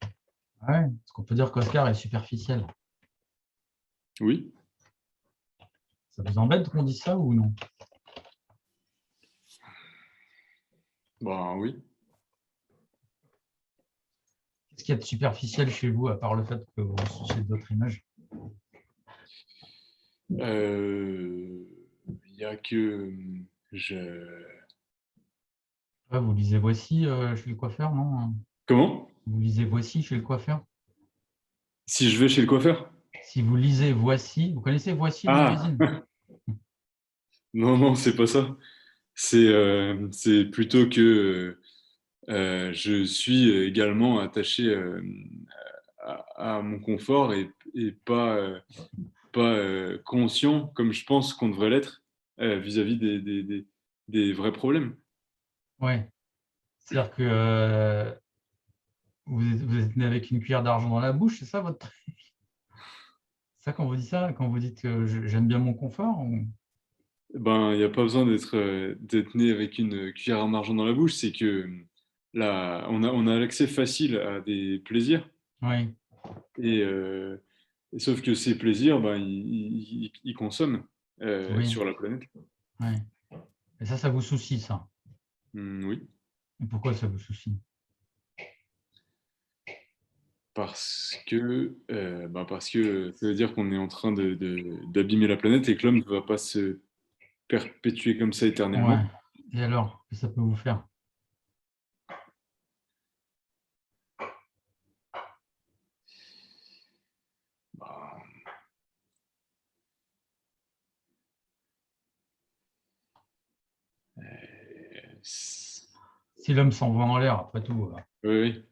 Ouais, est-ce qu'on peut dire qu'Oscar est superficiel? Oui. Ça vous embête qu'on dise ça ou non? Ben oui. Qu'est-ce qu'il y a de superficiel chez vous, à part le fait que vous vous souciez de votre image? Il y a que je... Ouais, vous lisez Voici chez le coiffeur, non? Comment? Vous lisez Voici chez le coiffeur? Si je vais chez le coiffeur? Si vous lisez Voici, vous connaissez Voici le Ah! magazine? Non, non, c'est pas ça. C'est plutôt que je suis également attaché à mon confort et pas conscient, comme je pense qu'on devrait l'être, vis-à-vis des vrais problèmes. Oui. C'est-à-dire que vous êtes né avec une cuillère d'argent dans la bouche, c'est ça votre... Ça, quand vous dites ça, quand vous dites que j'aime bien mon confort, Ben, il n'y a pas besoin d'être né avec une cuillère en argent dans la bouche, c'est que là, on a l'accès facile à des plaisirs, oui, et, et sauf que ces plaisirs, ben, ils consomment oui, sur la planète. oui. Et ça vous soucie, ça. Oui, Et pourquoi ça vous soucie? parce que ça veut dire qu'on est en train d'abîmer la planète et que l'homme ne va pas se perpétuer comme ça Ouais. éternellement. Et alors, qu'est-ce que ça peut vous faire? Ben, c'est- Si l'homme s'envoie en l'air, après tout, oui, oui,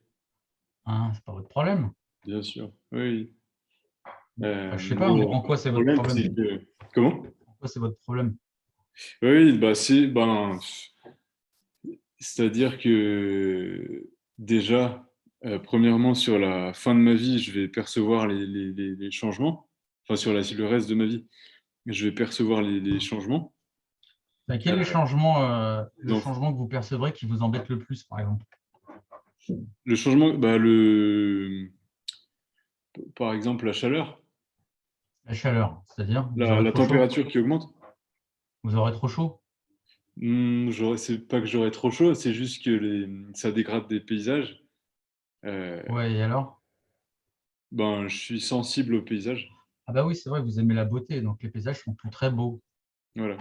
hein, c'est pas votre problème. bien sûr. Oui. Enfin, je sais Mais pas, en quoi le c'est votre problème, problème? c'est que... Comment? En quoi c'est votre problème? Oui, bah c'est-à-dire que déjà, premièrement, sur la fin de ma vie, je vais percevoir les changements. Enfin, le reste de ma vie, je vais percevoir les changements. Enfin, quel est le changement que vous percevrez qui vous embête le plus, par exemple? Le changement, par exemple, la chaleur, La chaleur, c'est-à-dire, vous aurez la trop chaud? température qui augmente. Vous aurez trop chaud? C'est pas que j'aurais trop chaud, c'est juste que ça dégrade des paysages. Euh, Ouais, et alors? ben, je suis sensible aux paysages. Ah bah oui, c'est vrai, vous aimez la beauté, donc les paysages sont plus très beaux. Voilà,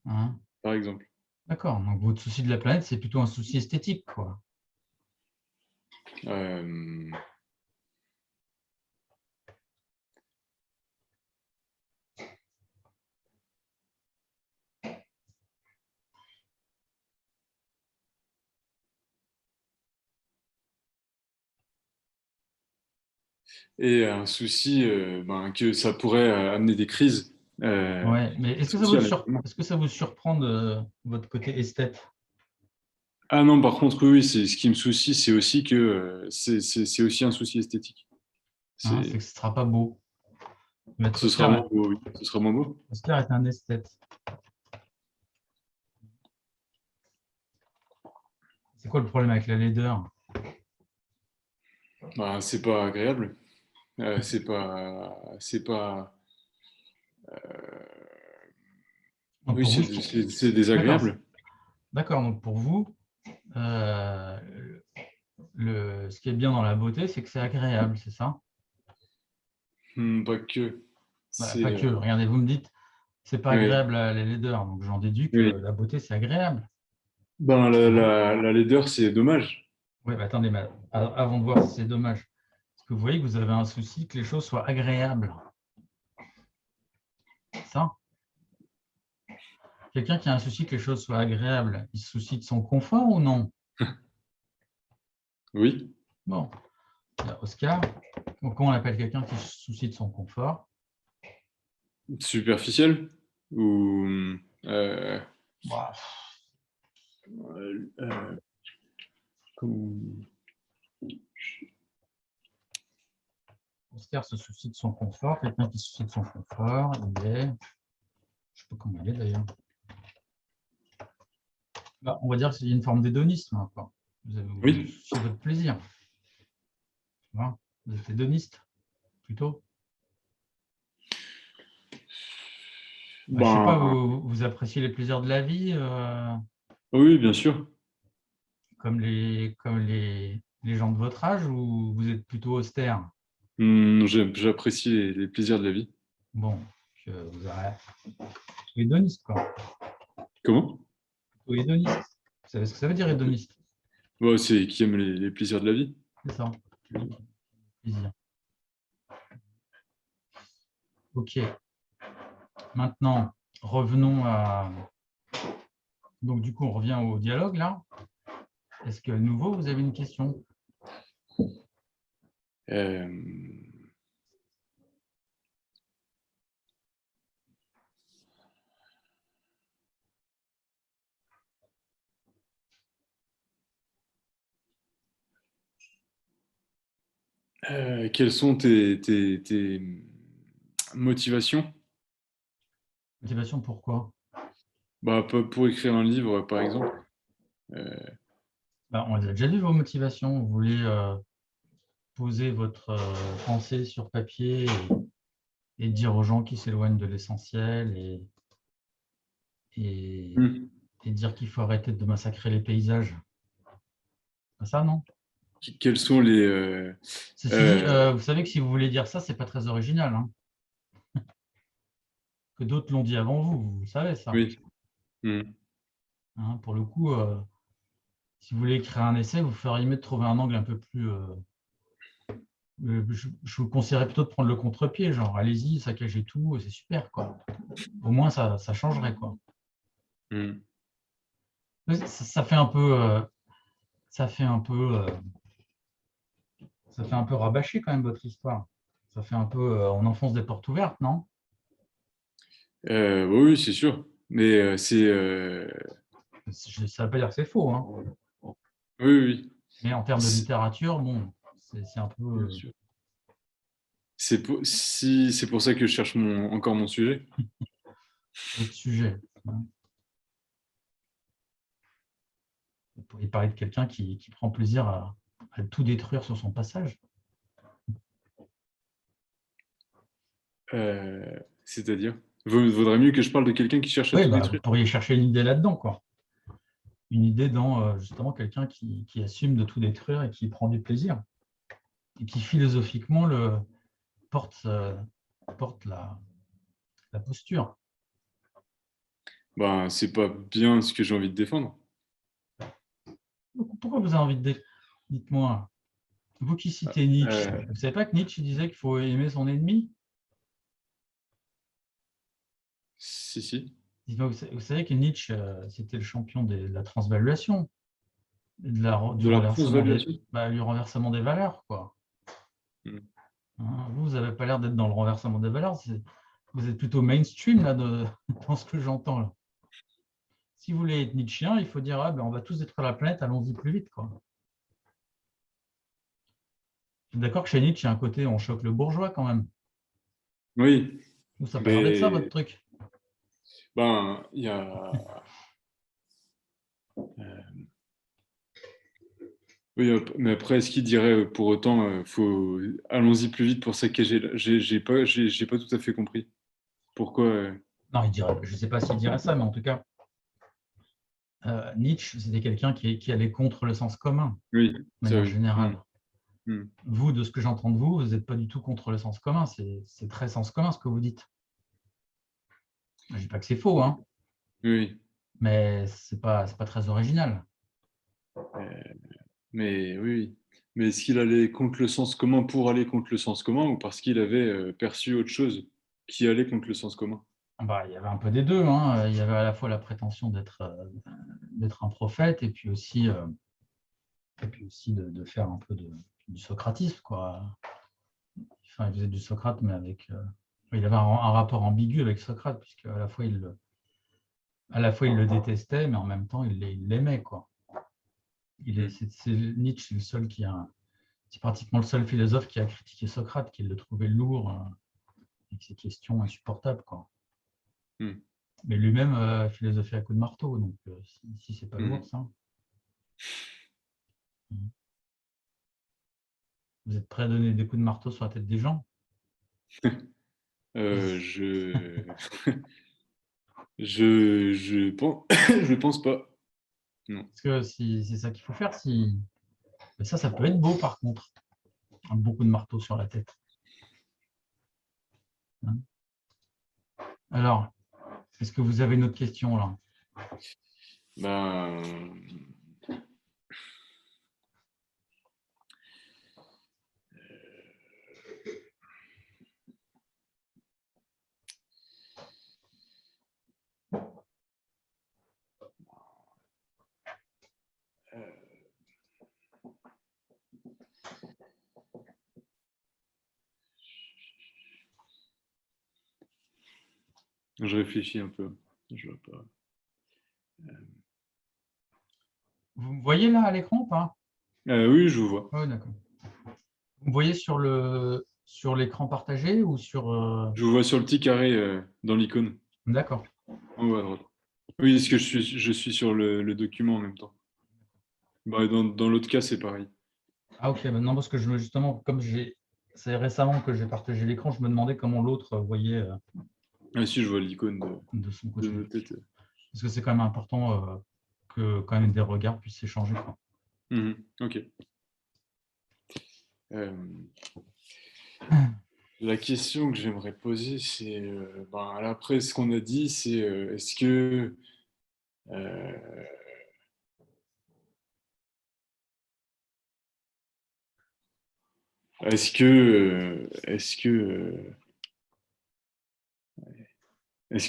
Hein. par exemple. D'accord, donc votre souci de la planète, c'est plutôt un souci esthétique, quoi. Euh, et un souci que ça pourrait amener des crises Ouais, mais sociales. est-ce que ça vous surprend de votre côté esthète? Ah non, par contre, oui, oui, ce qui me soucie, c'est aussi que c'est aussi un souci esthétique. Hein, c'est C'est, que ce ne sera pas beau. Maître ce sera moins beau, oui. Ce sera moins beau. Oscar est un esthète. C'est quoi le problème avec la laideur? Bah, c'est pas agréable. C'est pas. Donc Oui, pour vous, c'est d'accord, désagréable. d'accord. Donc pour vous, ce qui est bien dans la beauté, c'est que c'est agréable, c'est ça? Pas que. Bah, C'est, pas que. Regardez, vous me dites, c'est pas oui, agréable les laideurs. Donc j'en déduis que oui. la beauté, c'est agréable. Ben, Non? la laideur, c'est dommage. Oui, bah, attendez, mais avant de voir si c'est dommage, est-ce que vous voyez que vous avez un souci que les choses soient agréables? C'est ça? Quelqu'un qui a un souci que les choses soient agréables, il se soucie de son confort ou non? Oui. Bon, il y a Oscar. Donc, comment on appelle quelqu'un qui se soucie de son confort? Superficiel ou... Euh, Bah, euh, comment- Austère se soucie de son confort. Quelqu'un qui se soucie de son confort, il est. Je sais pas comment il est d'ailleurs. Bah, on va dire qu'il y a une forme d'hédonisme, hein, quoi. Vous Oui. souciez de votre plaisir. Tu vois, vous êtes hédoniste, plutôt. Bah, je sais pas, Ben, vous appréciez les plaisirs de la vie oui, bien sûr. comme les gens de votre âge ou vous êtes plutôt austère? J'apprécie les plaisirs de la vie. Bon, vous êtes hédoniste, quoi. Comment? Plutôt hédoniste. Vous savez ce que ça veut dire hédoniste? Bon, c'est qui aime les plaisirs de la vie. C'est ça, plaisir. Ok, maintenant, revenons à. Donc, du coup, on revient au dialogue, là. Est-ce que, à nouveau, vous avez une question? Euh, quelles sont tes motivations? Motivation, pourquoi? Bah, pour écrire un livre, par exemple. Euh, Ben, on les a déjà vu, vos motivations. Vous voulez poser votre pensée sur papier et dire aux gens qui s'éloignent de l'essentiel et, hmm. et dire qu'il faut arrêter de massacrer les paysages. C'est ça, non? Quels sont les... Ceci dit, euh, vous savez que si vous voulez dire ça, c'est pas très original, hein, que d'autres l'ont dit avant vous, vous savez ça. oui. Hmm. Hein. Pour le coup, si vous voulez écrire un essai, vous feriez mieux de trouver un angle un peu plus. Je vous conseillerais plutôt de prendre le contre-pied, genre allez-y, saccagez tout, c'est super, quoi. Au moins, ça changerait, quoi. Hmm. Mais ça fait un peu, ça fait un peu, ça fait un peu rabâcher quand même votre histoire. Ça fait un peu, on enfonce des portes ouvertes, non? Oui, oui, c'est sûr. Mais c'est... Ça ne veut pas dire que c'est faux, hein. oui, oui, oui. Mais en termes de C'est littérature, bon, c'est un peu bien sûr. C'est pour ça que je cherche encore mon sujet. votre sujet. Hein. Vous pourriez parler de quelqu'un qui prend plaisir à tout détruire sur son passage. C'est-à-dire? Vaudrait mieux que je parle de quelqu'un qui cherche à Oui, tout bah, vous détruire. pourriez chercher une idée là-dedans, quoi. Une idée dans justement quelqu'un qui assume de tout détruire et qui prend du plaisir. Et qui philosophiquement porte, porte la posture. Ben, c'est pas bien ce que j'ai envie de défendre. Pourquoi vous avez envie de. Dites-moi, vous qui citez Nietzsche, Euh, vous ne savez pas que Nietzsche disait qu'il faut aimer son ennemi? si, si. Vous savez que Nietzsche, c'était le champion de la transvaluation, du De la renversement transvaluation? du renversement des valeurs, quoi. Hmm. Hein, vous n'avez pas l'air d'être dans le renversement des valeurs, vous êtes plutôt mainstream là, dans ce que j'entends là. Si vous voulez être Nietzschéen, il faut dire ah, ben, on va tous détruire la planète, allons-y plus vite, quoi. Je suis d'accord que chez Nietzsche, il y a un côté on choque le bourgeois quand même. Oui, Ou ça n'a pas l'air d'être ça votre mais truc. ben, il y a. Oui, mais après, est-ce qu'il dirait pour autant, faut allons-y plus vite pour saccager j'ai pas tout à fait compris. Pourquoi Non, il dirait, je ne sais pas s'il dirait ça, mais en tout cas, Nietzsche, c'était quelqu'un qui allait contre le sens commun, oui, de ça manière oui. Hmm, générale. hmm. Vous, de ce que j'entends de vous, vous n'êtes pas du tout contre le sens commun. C'est très sens commun ce que vous dites. Je ne dis pas que c'est faux, hein, Oui, mais c'est pas très original. euh, mais oui, oui. Mais est-ce qu'il allait contre le sens commun pour aller contre le sens commun ou parce qu'il avait perçu autre chose qui allait contre le sens commun? Bah, il y avait un peu des deux. Hein. Il y avait à la fois la prétention d'être un prophète et puis aussi de faire un peu du socratisme, quoi. Enfin, il faisait du Socrate, mais il avait un rapport ambigu avec Socrate, puisque à la fois à la fois il le détestait, mais en même temps il l'aimait, quoi. Nietzsche, c'est le seul c'est pratiquement le seul philosophe qui a critiqué Socrate, qui le trouvait lourd, avec ses questions insupportables, quoi. Mm. Mais lui-même philosophait à coups de marteau, donc si c'est pas lourd, ça. Vous êtes prêt à donner des coups de marteau sur la tête des gens? Je... je pense... je pense pas. Non. Parce que si c'est ça qu'il faut faire, si ça peut être beau par contre, beaucoup de marteau sur la tête. Hein. Alors, est-ce que vous avez une autre question là? Ben, je réfléchis un peu. Je vois pas. Vous me voyez là à l'écran ou pas? Oui, je vous vois. Oui, d'accord. Vous me voyez sur l'écran partagé ou sur... Je vous vois sur le petit carré dans l'icône, D'accord. en haut à droite. Oui, parce que je suis sur le document en même temps. Bah, dans l'autre cas, c'est pareil. Ah ok, non, parce que justement, comme c'est récemment que j'ai partagé l'écran, je me demandais comment l'autre voyait Ah si, je vois l'icône de son de côté. notre tête. Parce que c'est quand même important que quand même des regards puissent s'échanger, quoi. Mhm, ok. Euh, la question que j'aimerais poser, c'est, ben, après ce qu'on a dit, c'est euh, est-ce que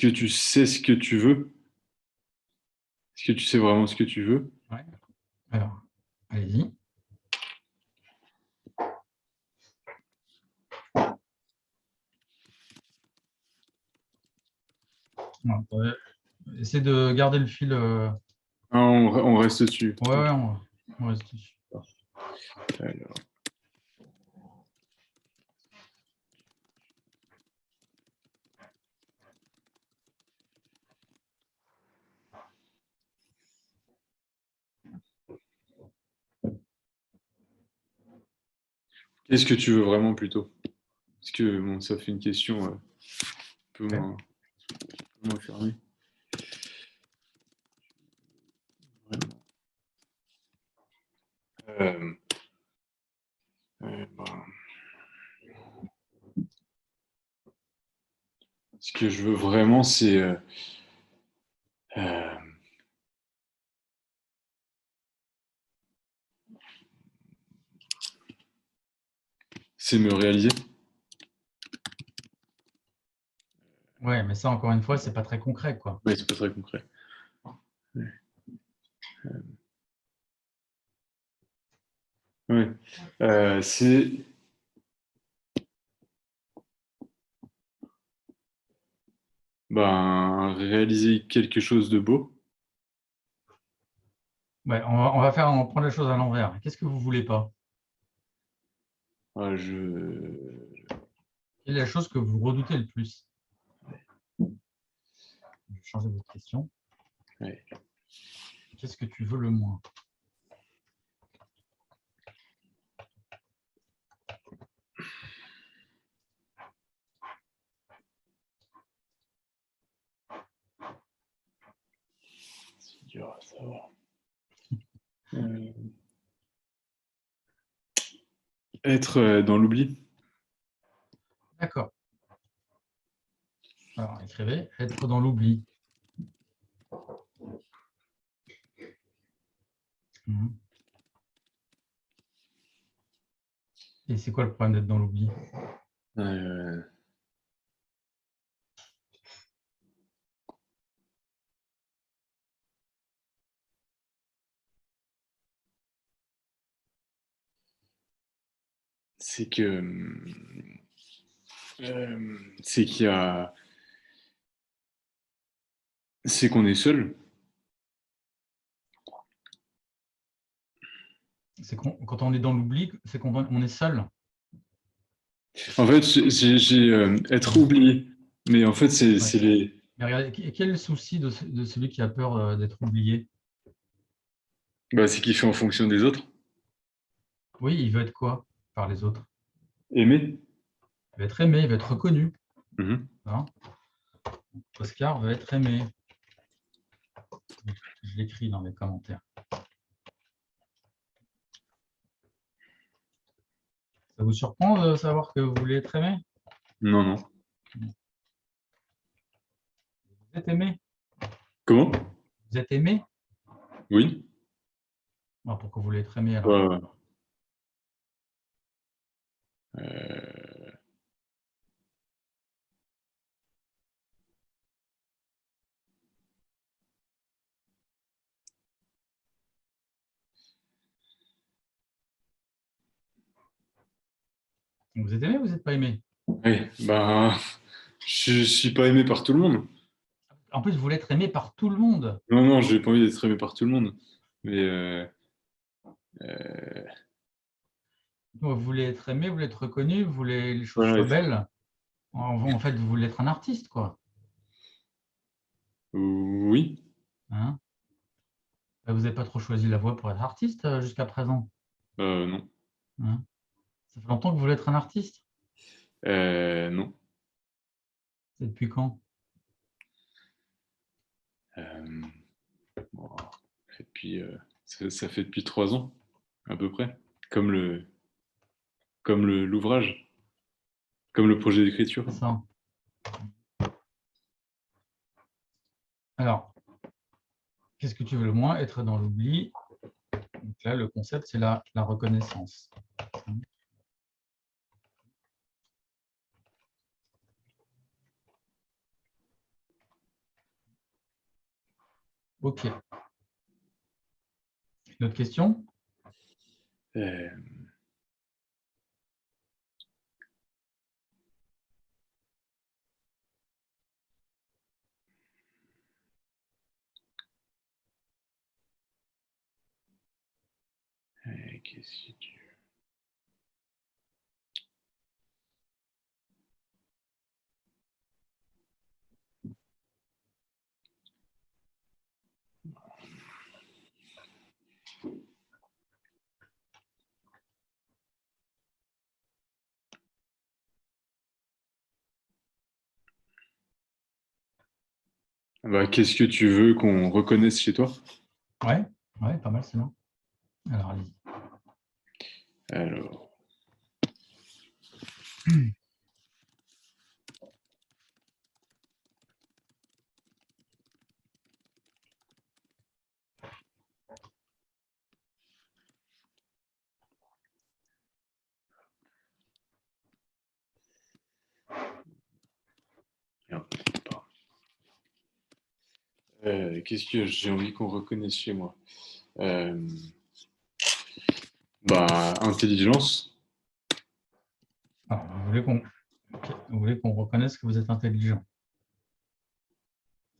tu sais ce que tu veux? Est-ce que tu sais vraiment ce que tu veux? Ouais. Alors, allez-y. Ouais, essayez de garder le fil. Ah, on reste dessus. Ouais, Ok. ouais, on reste dessus. Alors, qu'est-ce que tu veux vraiment plutôt? Parce que bon, ça fait une question un peu Ouais. moins fermée. Vraiment. Euh, ben, ce que je veux vraiment, euh, c'est me réaliser. Ouais, mais ça, encore une fois, c'est pas très concret, quoi. Oui, c'est pas très concret. Ouais. Ouais. C'est ben, réaliser quelque chose de beau. Ouais, on va prendre les choses à l'envers. Qu'est-ce que vous voulez pas? Ah, Quelle est la chose que vous redoutez le plus? Je vais changer votre question. ouais. Qu'est-ce que tu veux le moins? C'est dur à savoir. Euh, être dans l'oubli. D'accord. Alors, écrivez être dans l'oubli. Mhm. Et c'est quoi le problème d'être dans l'oubli? Euh, c'est que c'est qu'il y a C'est qu'on est seul. C'est quand on est dans l'oubli, c'est on est seul. En fait, être oublié. Mais en fait, Ouais. c'est les. Mais regardez, quel est le souci de celui qui a peur d'être oublié? Bah, c'est qu'il fait en fonction des autres. Oui, il veut être quoi par les autres? Aimer. Il veut être aimé, il veut être reconnu. Mhm. Hein. Oscar veut être aimé. Je l'écris dans les commentaires. Ça vous surprend de savoir que vous voulez être aimé? Non, non. Vous êtes aimé? Comment? Vous êtes aimé? Oui. Alors, pourquoi vous voulez être aimé alors? Ouais, ouais. Euh, Vous êtes aimé ou vous n'êtes pas aimé? ouais, bah, je suis pas aimé par tout le monde. En plus, vous voulez être aimé par tout le monde. Non, non, j'ai pas envie d'être aimé par tout le monde. Mais euh, Vous voulez être aimé, vous voulez être reconnu, vous voulez que les choses voilà, soient belles. En fait, vous voulez être un artiste, quoi. oui. Hein. Vous n'avez pas trop choisi la voie pour être artiste jusqu'à présent. Non. Hein. Ça fait longtemps que vous voulez être un artiste. Non. C'est depuis quand? Euh, bon, et puis, ça fait depuis 3 ans, à peu près. L'ouvrage, comme le projet d'écriture. C'est ça. Alors, qu'est-ce que tu veux le moins? Être dans l'oubli. Donc là, le concept, c'est la reconnaissance. OK. Une autre question? Euh, qu'est-ce que tu- Bah, qu'est-ce que tu veux qu'on reconnaisse chez toi? Ouais, ouais, pas mal, sinon. Alors, allez-y. Alors, merde, pardon. Qu'est-ce que j'ai envie qu'on reconnaisse chez moi? Euh, Bah, intelligence. Alors, vous voulez qu'on reconnaisse que vous êtes intelligent.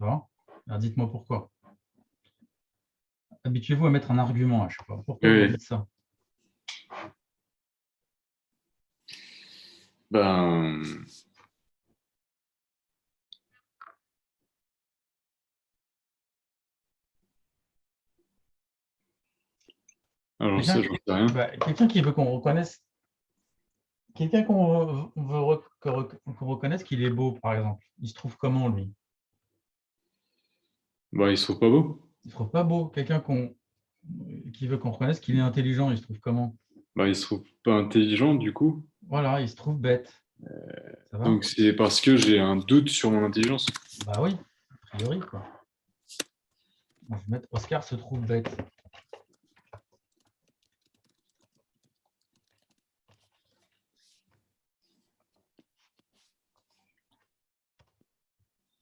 Ça va? Alors, dites-moi pourquoi. Habituez-vous à mettre un argument à chaque fois. Pourquoi vous Ouais, dites ça? ben, alors ça, Quelqu'un j'en sais rien. quelqu'un qui veut qu'on reconnaisse, quelqu'un qu'on reconnaisse qu'il est beau, par exemple. Il se trouve comment, lui? Bah, il se trouve pas beau. Il se trouve pas beau. Quelqu'un qui veut qu'on reconnaisse qu'il est intelligent, il se trouve comment? Bah, il se trouve pas intelligent, du coup. Voilà, il se trouve bête. Ça va? Donc, c'est parce que j'ai un doute sur mon intelligence. Bah oui, a priori, quoi. Bon, je vais mettre Oscar se trouve bête.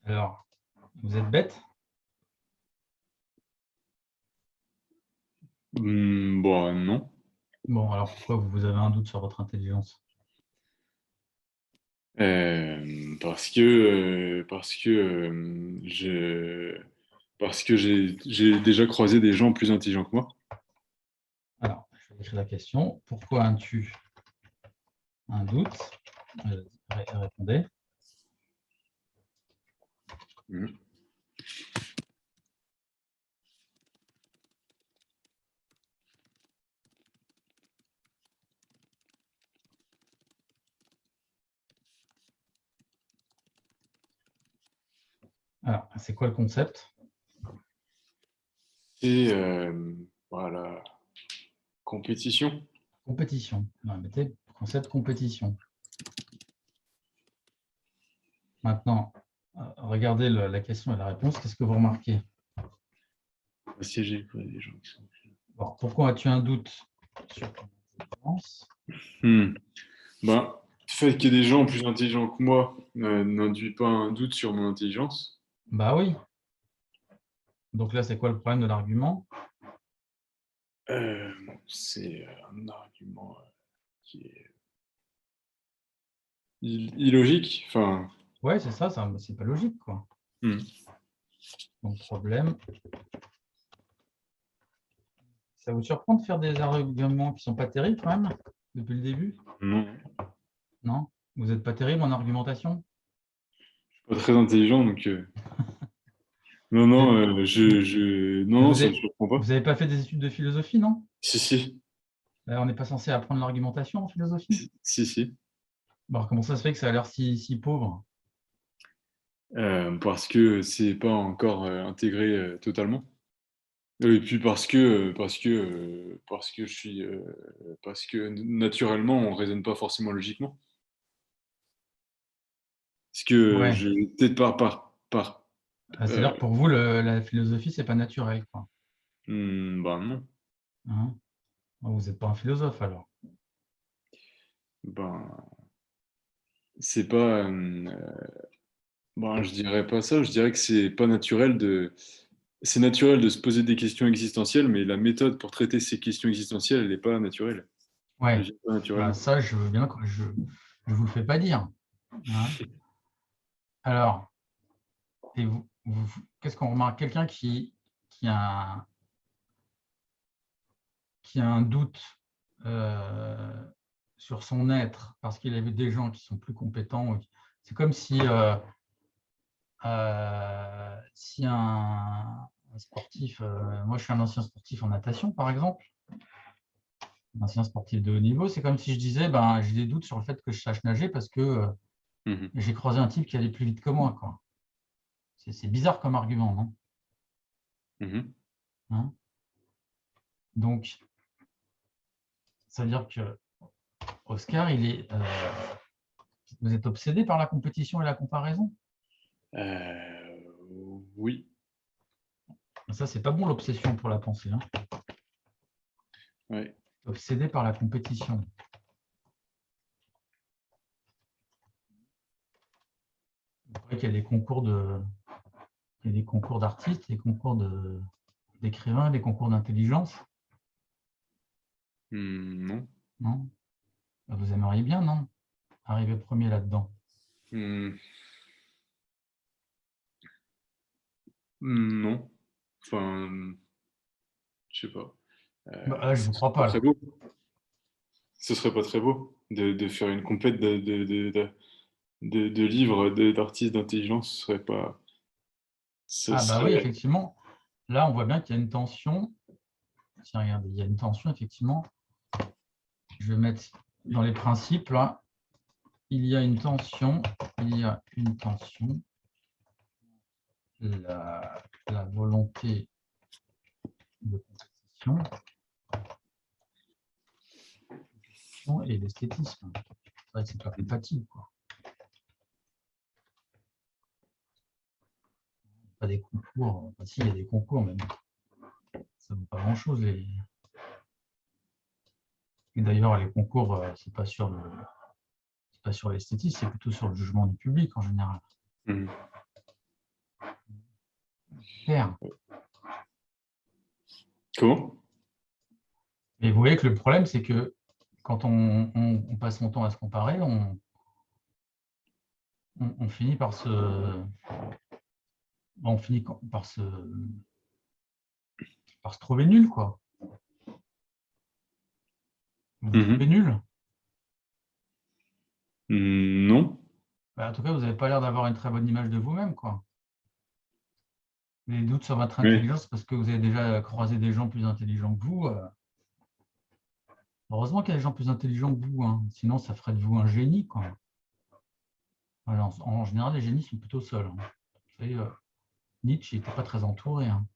Alors, vous êtes bête? Bon, non. Bon, alors pourquoi vous avez un doute sur votre intelligence? Parce que Parce que j'ai déjà croisé des gens plus intelligents que moi. Alors, je vais écrire la question. Pourquoi as-tu un doute? Répondez. Mhm. Alors, c'est quoi le concept? Et voilà, compétition. Compétition. Non, mettez concept compétition. Maintenant, regardez la question et la réponse. Qu'est-ce que vous remarquez? Assiégé, quoi, les gens qui sont... Bon, pourquoi as-tu un doute sur ton intelligence? Ben, le fait qu'il y ait des gens plus intelligents que moi n'induit pas un doute sur mon intelligence. Bah oui. Donc là, c'est quoi le problème de l'argument? Euh, c'est un argument qui est illogique. Enfin, Ouais, c'est ça, c'est pas logique, quoi. hmm. Donc, problème. Ça vous surprend de faire des arguments qui sont pas terribles, quand même, depuis le début? Non, Non? Vous n'êtes pas terrible en argumentation? je suis pas très intelligent, donc non, Vous non, avez, non, non, vous ça me avez- surprend pas. vous avez pas fait des études de philosophie, non? Si, si, On n'est pas censé apprendre l'argumentation en philosophie? si, si. Bon, alors, comment ça se fait que ça a l'air si pauvre? Parce que c'est pas encore intégré totalement. Et puis parce que parce que naturellement on raisonne pas forcément logiquement. Parce que Ouais. je peut-être par C'est-à-dire que pour vous, la philosophie, c'est pas naturel, quoi. bah non, Hein? Vous n'êtes pas un philosophe, alors. ben c'est pas ben, je dirais pas ça, je dirais que c'est pas naturel de c'est naturel de se poser des questions existentielles, mais la méthode pour traiter ces questions existentielles, elle n'est pas naturelle. Elle Ouais. vient pas Bah, naturellement. ça, je veux bien que je vous le fais pas dire. Hein. Alors, et qu'est-ce qu'on remarque? Quelqu'un qui a, qui a un doute sur son être parce qu'il avait des gens qui sont plus compétents. C'est comme si un sportif, moi je suis un ancien sportif en natation par exemple, un ancien sportif de haut niveau, c'est comme si je disais, ben, j'ai des doutes sur le fait que je sache nager parce que Mhm. j'ai croisé un type qui allait plus vite que moi, quoi. C'est bizarre comme argument, non? Mhm. Hein. Donc, ça veut dire que Oscar, vous êtes obsédé par la compétition et la comparaison? Oui, Ça, c'est pas bon l'obsession pour la pensée. Hein. ouais. Obsédé par la compétition. Vous croyez qu'il y a des concours il y a des concours d'artistes, des concours d'écrivains, des concours d'intelligence? Non. Non? Vous aimeriez bien, non? Arriver premier là-dedans. Hmm, non. Enfin, je sais pas. Bah, je ne Ce vous serait crois pas pas, très là. beau. Ce serait pas très beau de faire une complète de livres d'artistes d'intelligence. Ce serait pas. Ce Ah bah oui, serait. effectivement. Là, on voit bien qu'il y a une tension. Tiens, regardez, il y a une tension, effectivement. Je vais mettre dans les principes, là. Il y a une tension. Il y a une tension. La volonté de compétition et l'esthétisme. C'est vrai que c'est pas compatible, quoi. Pas des concours. Enfin, si, il y a des concours, mais ça ne vaut pas grand-chose. Et d'ailleurs, les concours, c'est pas sur l'esthétisme, c'est plutôt sur le jugement du public en général. Mhm. Clair. Comment? Et vous voyez que le problème, c'est que quand on passe son temps à se comparer, on finit par on finit par se trouver nul, quoi. Vous vous trouvez nul? Non. Bah, en tout cas, vous n'avez pas l'air d'avoir une très bonne image de vous-même, quoi. Les doutes sur votre Oui. intelligence parce que vous avez déjà croisé des gens plus intelligents que vous. Heureusement qu'il y a des gens plus intelligents que vous, hein. Sinon, ça ferait de vous un génie, quoi. Voilà, en général, les génies sont plutôt seuls, hein. Vous savez, Nietzsche n'était pas très entouré, hein.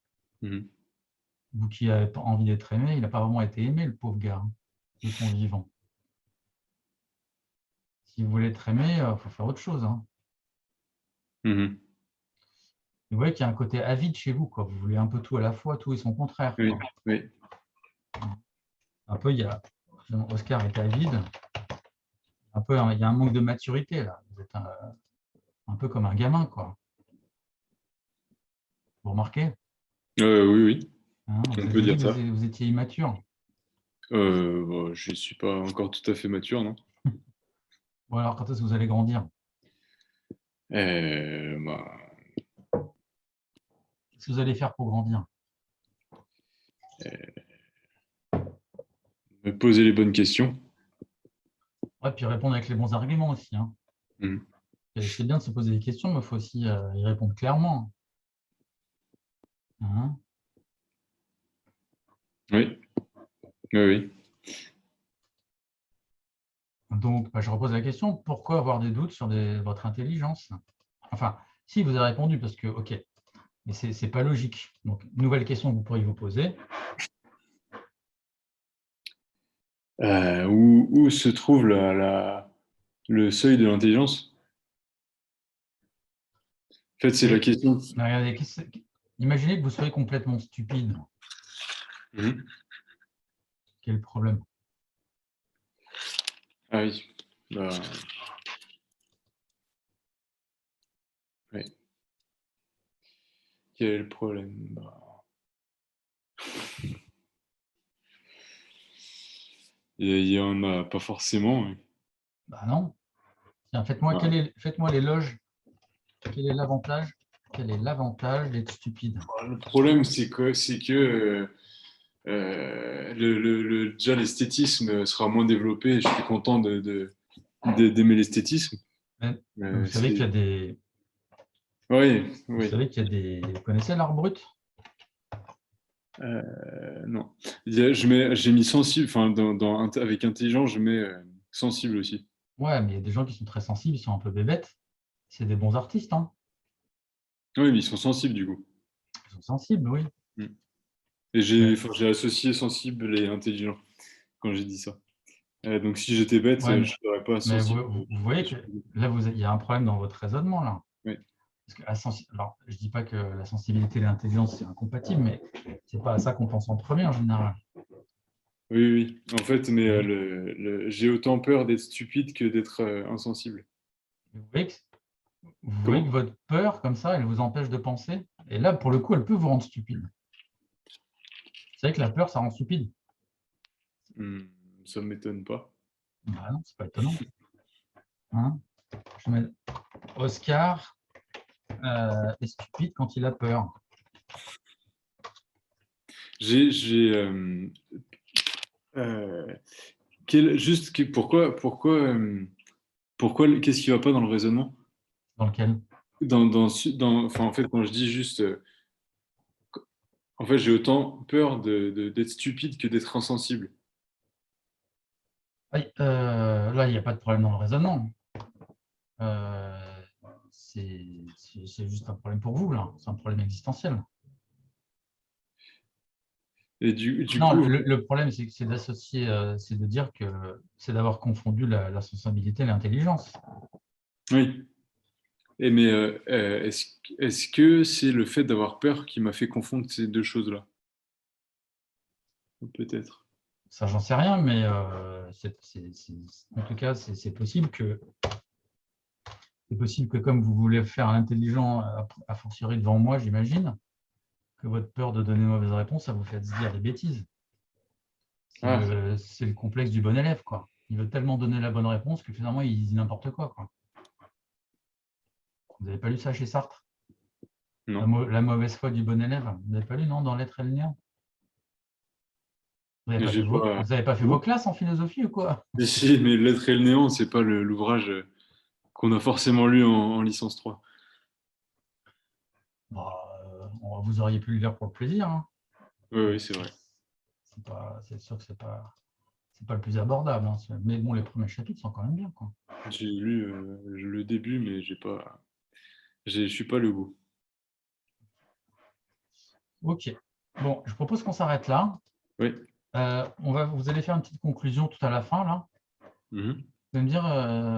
Vous qui avez pas envie d'être aimé, il n'a pas vraiment été aimé, le pauvre gars, hein, de son vivant. Si vous voulez être aimé, il faut faire autre chose, hein. Vous voyez qu'il y a un côté avide chez vous, quoi. Vous voulez un peu tout à la fois, tout et son contraire, Oui, quoi. oui. Un peu, Oscar est avide. Un peu, il y a un manque de maturité, là. Vous êtes un peu comme un gamin, quoi. Vous remarquez, Oui, oui. hein, On vous peut avez dit dire que ça. vous étiez immature. Bon, je ne suis pas encore tout à fait mature, non? Bon, alors, quand est-ce que vous allez grandir? Bah, Qu'est-ce que vous allez faire pour grandir? me poser les bonnes questions. Ouais, puis répondre avec les bons arguments aussi, hein. Mhm. C'est bien de se poser des questions, mais il faut aussi y répondre clairement, hein. Oui, oui, oui. Donc, bah, je repose la question, pourquoi avoir des doutes sur votre intelligence? Enfin, si vous avez répondu, parce que, OK, mais ce n'est pas logique. Donc, nouvelle question que vous pourriez vous poser. Où se trouve le seuil de l'intelligence? En fait, c'est la question. Mais regardez, imaginez que vous soyez complètement stupide. Mhm. Quel est le problème? Ah oui. Bah, ouais. Quel est le problème? Bah, il y en a pas forcément. Oui. Bah non. Tiens, faites-moi l'éloge. Quel est l'avantage? Quel est l'avantage d'être stupide? Le problème, c'est que déjà l'esthétisme sera moins développé. Je suis content d'aimer l'esthétisme. Vous savez qu'il y a des. Oui, Vous oui. savez qu'il y a des. Vous connaissez l'art brut? Non. J'ai mis sensible, enfin, avec intelligent, je mets sensible aussi. Ouais, mais il y a des gens qui sont très sensibles, ils sont un peu bébêtes. C'est des bons artistes, hein. Oui, mais ils sont sensibles du coup. Ils sont sensibles, oui. Mm. Et Mais, j'ai associé sensible et intelligent quand j'ai dit ça. Donc si j'étais bête, ouais, je ne serais pas mais sensible. vous voyez que là, il y a un problème dans votre raisonnement, là. Oui, Parce que alors, je ne dis pas que la sensibilité et l'intelligence, c'est incompatible, mais ce n'est pas à ça qu'on pense en premier, en général. oui, oui. En fait, mais Hein. j'ai autant peur d'être stupide que d'être insensible. Vous voyez que Comment? votre peur, comme ça, elle vous empêche de penser. Et là, pour le coup, elle peut vous rendre stupide. C'est vrai que la peur, ça rend stupide. Hmm, ça ne m'étonne pas. Bah non, c'est pas étonnant. Hein, je mets Oscar est stupide quand il a peur. J'ai euh, pourquoi qu'est-ce qui va pas dans le raisonnement? Dans lequel Enfin, en fait, quand je dis juste, en fait, j'ai autant peur d'être stupide que d'être insensible. ah, là, il n'y a pas de problème dans le raisonnement. Euh, c'est juste un problème pour vous, là. C'est un problème existentiel. Et du Non, coup, le problème, c'est d'associer, c'est de dire que c'est d'avoir confondu la sensibilité et l'intelligence. oui. Mais est-ce que c'est le fait d'avoir peur qui m'a fait confondre ces deux choses-là? Peut-être. Ça, j'en sais rien, mais en tout cas, c'est possible que comme vous voulez faire l'intelligent, a fortiori devant moi, j'imagine, que votre peur de donner une mauvaise réponse, ça vous fait se dire des bêtises. Ah, C'est le complexe du bon élève, quoi. Il veut tellement donner la bonne réponse que finalement, il dit n'importe quoi, quoi. Vous n'avez pas lu ça chez Sartre? Non. La mauvaise foi du bon élève. Vous n'avez pas lu, non, dans L'être et le néant? Vous n'avez pas J'ai fait pas. vous avez pas fait Non. vos classes en philosophie ou quoi? Si, si, mais L'être et le néant, c'est pas l'ouvrage qu'on a forcément lu en licence 3. Bah, vous auriez pu le lire pour le plaisir, hein. Oui, oui, c'est vrai. C'est sûr que c'est pas le plus abordable, hein. Mais bon, les premiers chapitres sont quand même bien, quoi. J'ai lu le début, mais je suis pas le goût. Ok. Bon, je propose qu'on s'arrête là. Oui. Vous allez faire une petite conclusion tout à la fin, là. Mhm. Vous allez me dire,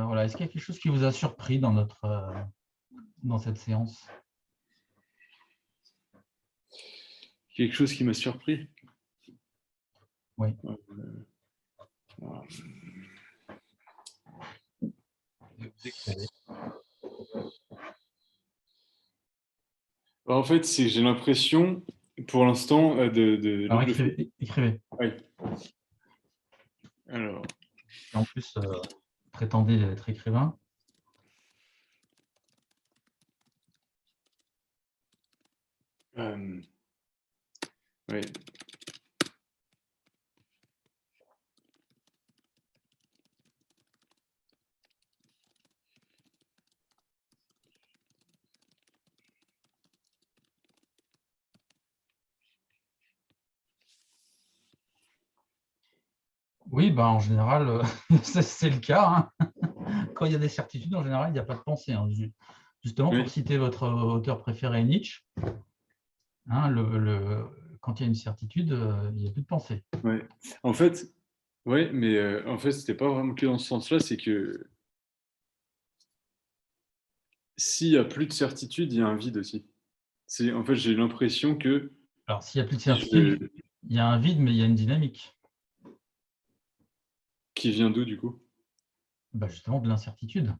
voilà, est-ce qu'il y a quelque chose qui vous a surpris dans cette séance? Quelque chose qui m'a surpris. Oui. Voilà. Vous écrivez. Bah, en fait, c'est que j'ai l'impression, pour l'instant, Alors, le fait. écrivez. Oui. Alors, Et en plus, prétendez être écrivain. ouais. Oui, ben, en général, c'est le cas, hein. Quand il y a des certitudes, en général, il n'y a pas de pensée, hein. Justement, pour Oui. citer votre auteur préféré, Nietzsche, hein, quand il y a une certitude, il n'y a plus de pensée. Ouais. En fait, ouais, mais en fait, c'était pas vraiment que dans ce sens-là, c'est que s'il y a plus de certitude, il y a un vide aussi. En fait, j'ai l'impression que Alors, s'il n'y a plus de si certitude, il y a un vide, mais il y a une dynamique. qui vient d'où du coup? Ben, justement, de l'incertitude.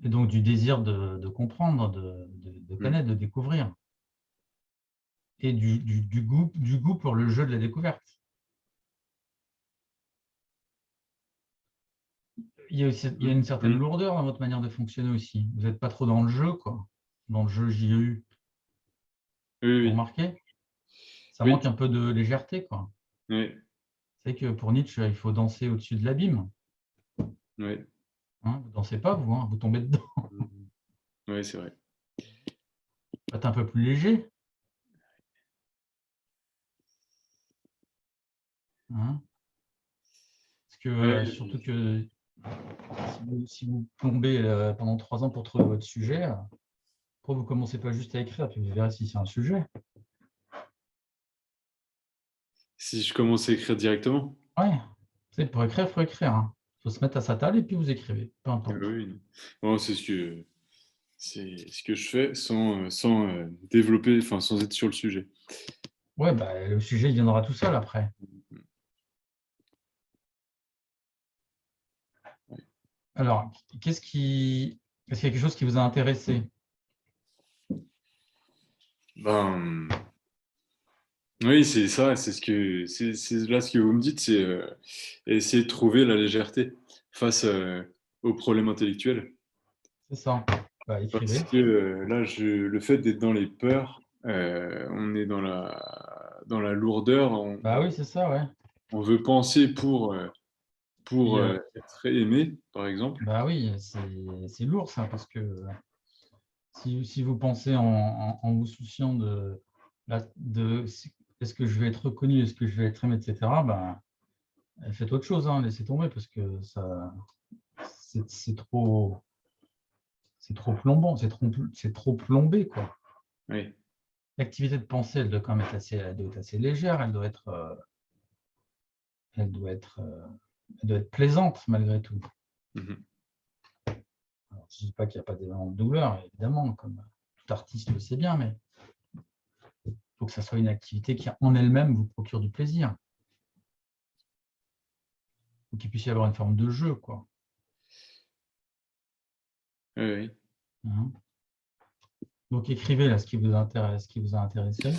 Et donc, du désir de comprendre, de Hmm. connaître, de découvrir. Et du goût pour le jeu de la découverte. Il y a une certaine Hmm. lourdeur dans votre manière de fonctionner aussi. Vous n'êtes pas trop dans le jeu, quoi. Dans le jeu JEU. Oui, Vous oui, remarquez? Ça oui, manque un peu de légèreté, quoi. oui, C'est que pour Nietzsche, il faut danser au-dessus de l'abîme. oui. Hein, vous ne dansez pas, vous, hein, vous tombez dedans. Hmm. Oui, c'est vrai. Faites un peu plus léger. Hein, parce que, surtout Ouais, que si vous plombez pendant 3 ans pour trouver votre sujet, pourquoi vous ne commencez pas juste à écrire, puis vous verrez si c'est un sujet. si je commence à écrire directement. Ouais. Pour écrire, il faut écrire, hein. Il faut se mettre à sa table et puis vous écrivez, peu importe. Oui, non. Bon, c'est ce que je fais sans développer, enfin sans être sur le sujet. Ouais, bah, le sujet il viendra tout seul après. Alors, est-ce qu'il y a quelque chose qui vous a intéressé? Ben, oui, c'est ça, c'est là ce que vous me dites, c'est essayer de trouver la légèreté face aux problèmes intellectuels. C'est ça. Bah, Parce écrivez. que là, le fait d'être dans les peurs, on est dans la lourdeur, Bah oui, c'est ça, ouais. on veut penser pour Puis, être aimé, par exemple. bah oui, c'est lourd ça, parce que si vous pensez en vous souciant de est-ce que je vais être reconnu, est-ce que je vais être aimé, etc., bah, faites autre chose, hein, laissez tomber, parce que c'est trop plombant, c'est trop plombé, quoi. Oui. L'activité de pensée, elle doit être assez légère, elle doit être, euh, elle doit être plaisante malgré tout. Mhm. Alors, je ne dis pas qu'il n'y a pas d'éléments de douleur, évidemment, comme tout artiste le sait bien, mais il faut que ça soit une activité qui, en elle-même, vous procure du plaisir. Il faut qu'il puisse y avoir une forme de jeu, quoi. Oui, oui. Hein. Donc, écrivez là ce qui vous intéresse, ce qui vous a intéressé.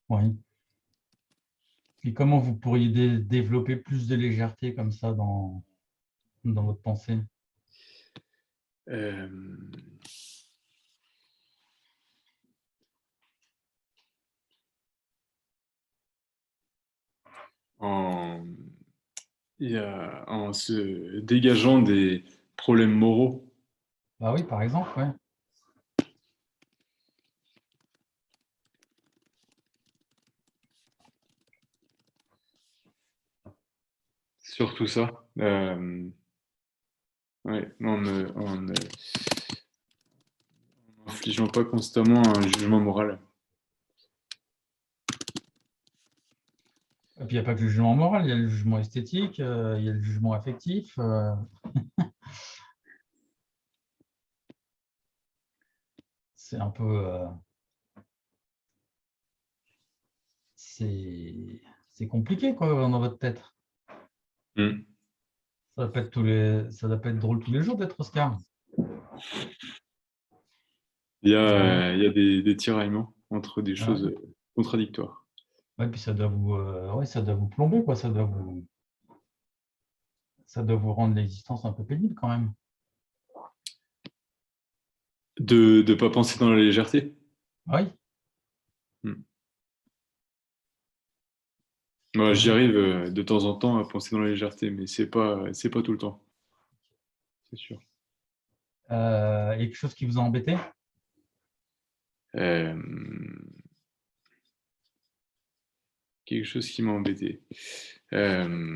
Oui. Et comment vous pourriez développer plus de légèreté comme ça dans votre pensée? Euh, en, en se dégageant des problèmes moraux. Ah oui, par exemple, ouais. Surtout ça. Ouais, en n'infligeant pas constamment un jugement moral. Et puis, il n'y a pas que le jugement moral, il y a le jugement esthétique, il y a le jugement affectif. C'est un peu... c'est compliqué, quoi, dans votre tête. Mm. Ça doit pas être drôle tous les jours d'être Oscar. Il y a des tiraillements entre des Ah choses ouais. contradictoires. Ouais, puis ouais, ça doit vous plomber, quoi. Ça doit vous rendre l'existence un peu pénible quand même. De ne pas penser dans la légèreté. Oui. Mm. Moi, j'y Ouais. arrive de temps en temps à penser dans la légèreté, mais c'est pas tout le temps, c'est sûr. Et quelque chose qui vous a embêté? Euh, quelque chose qui m'a embêté. Euh,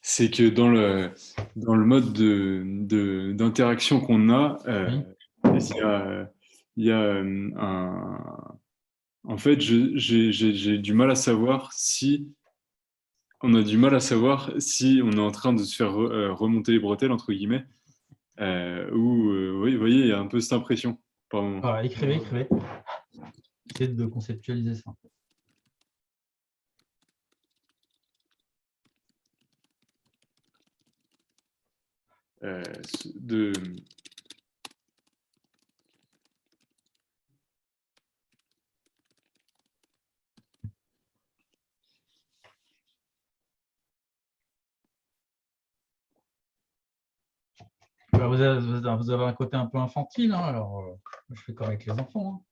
c'est que dans le mode d'interaction qu'on a, Oui. il y a en fait, j'ai du mal à savoir si on a du mal à savoir si on est en train de se faire remonter les bretelles entre guillemets, ou oui, vous voyez, il y a un peu cette impression par moment. Voilà, écrivez, écrivez. Essayez de conceptualiser ça. Euh, de Bah, vous avez un côté un peu infantile, hein, alors je fais comme avec les enfants.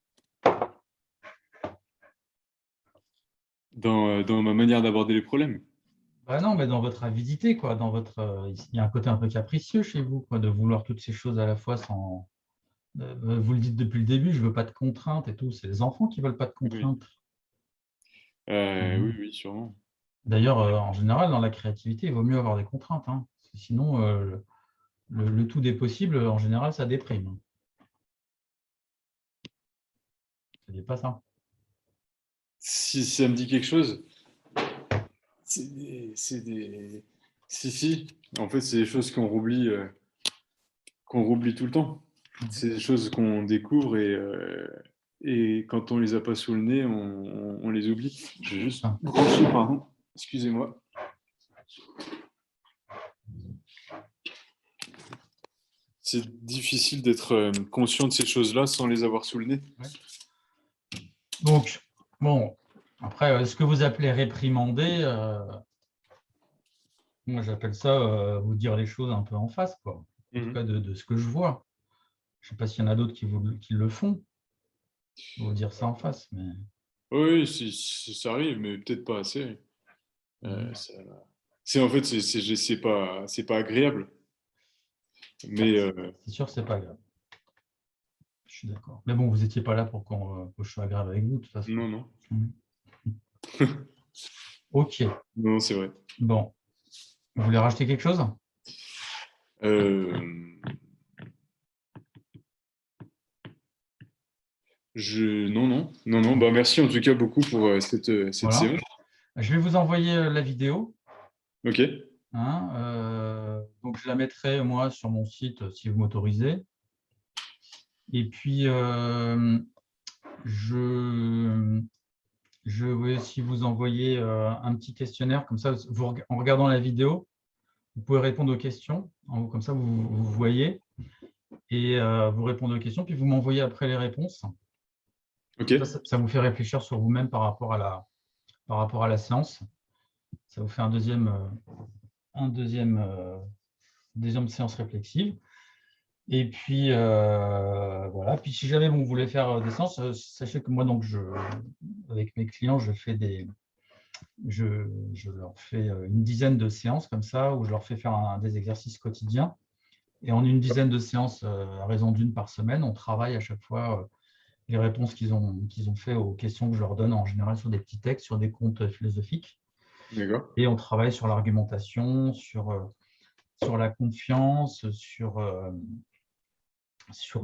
dans ma manière d'aborder les problèmes. Bah non, mais dans votre avidité, quoi, il y a un côté un peu capricieux chez vous, quoi, de vouloir toutes ces choses à la fois sans. Vous le dites depuis le début, je veux pas de contraintes et tout. C'est les enfants qui veulent pas de Oui, contraintes. oui, Mhm. oui, sûrement. D'ailleurs, en général, dans la créativité, il vaut mieux avoir des contraintes, hein, parce que sinon, le tout des possibles, en général, ça déprime. C'est pas ça. Si ça me dit quelque chose, c'est si, si. En fait, c'est des choses qu'on oublie tout le temps. Mhm. C'est des choses qu'on découvre et quand on les a pas sous le nez, on les oublie. Je vais juste Ah. brancher, pardon. Excusez-moi. C'est difficile d'être conscient de ces choses-là sans les avoir sous le nez. Ouais. Donc, bon, après, ce que vous appelez réprimander, moi, j'appelle ça vous dire les choses un peu en face, quoi. En tout Mhm. cas, de ce que je vois. Je ne sais pas s'il y en a d'autres qui le font, vous dire ça en face. Mais... Oui, ça arrive, mais peut-être pas assez. Ça- c'est en fait, c'est pas agréable. Mais C'est sûr que ce n'est pas grave. Je suis d'accord. Mais bon, vous n'étiez pas là pour que je sois grave avec vous, de toute façon. non, non, Mhm. OK. non, c'est vrai. Bon. Vous voulez rajouter quelque chose? Euh, non, non, non, non. Bah, merci en tout cas beaucoup pour cette Voilà. séance. Je vais vous envoyer la vidéo. Ok, Hein, donc, je la mettrai, moi, sur mon site, si vous m'autorisez. Et puis, je, je vais aussi vous envoyer un petit questionnaire. Comme ça, en regardant la vidéo, vous pouvez répondre aux questions. Comme ça, vous voyez. Et vous répondez aux questions. Puis, vous m'envoyez après les réponses. Ok, Ça vous fait réfléchir sur vous-même par rapport à la séance. Ça vous fait un deuxième séance réflexive. Et puis, voilà. Puis, si jamais vous voulez faire des séances, sachez que moi, donc, avec mes clients, je leur fais une dizaine de séances comme ça, où je leur fais faire des exercices quotidiens. Et en une dizaine de séances, à raison d'une par semaine, on travaille à chaque fois les réponses qu'ils ont fait aux questions que je leur donne en général sur des petits textes, sur des comptes philosophiques. d'accord. Et on travaille sur l'argumentation, sur la confiance, sur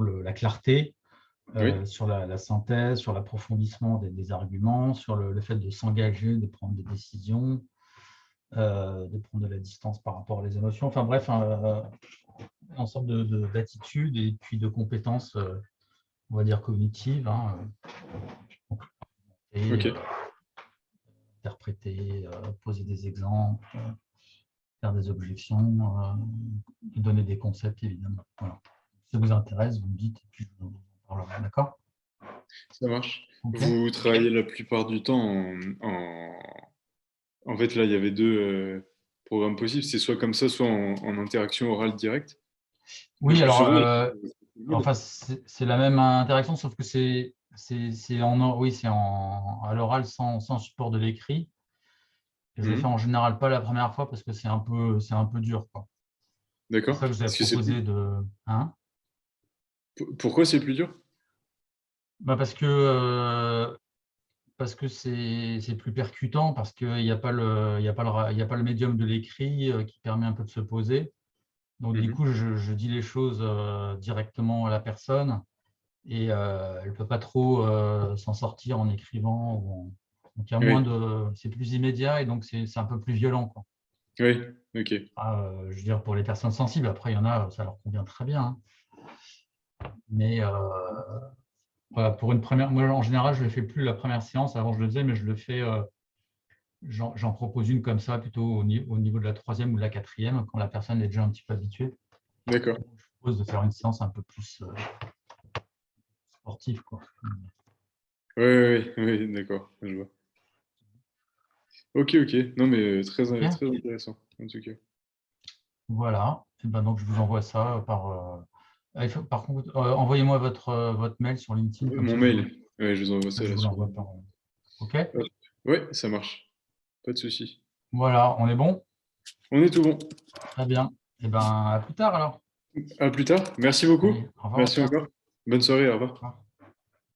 la clarté, Oui, sur la synthèse, sur l'approfondissement des arguments, sur le fait de s'engager, de prendre des décisions, de prendre de la distance par rapport aux émotions. Enfin bref, un ensemble d'attitudes et puis de compétences, on va dire cognitives, hein, donc, et, ok, interpréter, poser des exemples, faire des objections, donner des concepts, évidemment. Voilà. Si ça vous intéresse, vous me dites, et puis je vous en parlerai. D'accord? ça marche. Ok. Vous travaillez la plupart du temps en fait, là, il y avait deux programmes possibles. C'est soit comme ça, soit en interaction orale directe. Oui, Parce que alors, souvent, enfin, c'est la même interaction, sauf que oui, c'est à l'oral sans support de l'écrit. Je le fais Mhm. en général pas la première fois parce que c'est un peu dur, quoi. C'est pour D'accord. ça que je vous ai Est-ce que c'est proposé de. Hein? Pourquoi c'est plus dur? Bah, parce que c'est plus percutant, parce qu'il n'y a pas il y a pas le médium de l'écrit qui permet un peu de se poser. Donc, du Mhm. coup, je dis les choses directement à la personne et elle ne peut pas trop s'en sortir en écrivant. Donc, il y a moins Oui, c'est plus immédiat et donc c'est un peu plus violent, quoi. oui, ok. Je veux dire, pour les personnes sensibles, après, il y en a, ça leur convient très bien, hein. Mais voilà, pour une première, moi, en général, je ne le fais plus la première séance. Avant, je le faisais, mais je le fais. J'en propose une comme ça, plutôt au niveau de la troisième ou de la quatrième, quand la personne est déjà un petit peu habituée. D'accord. Je propose de faire une séance un peu plus sportive, quoi. Oui, oui, oui, oui, d'accord, je vois. Ok, ok. Non, mais Ok. très intéressant, en tout cas. Voilà. Et ben donc, je vous envoie ça par contre, envoyez-moi votre mail sur LinkedIn, comme Mon ça mail, ouais, je vous envoie ça je là vous sur. l'envoie par. OK. Ouais, ça marche. Pas de souci. Voilà, on est bon? On est tout bon. Très bien. Et ben, à plus tard alors. À plus tard. Merci beaucoup. Allez, au revoir, Merci Oscar. encore. Bonne soirée, au Au revoir. revoir.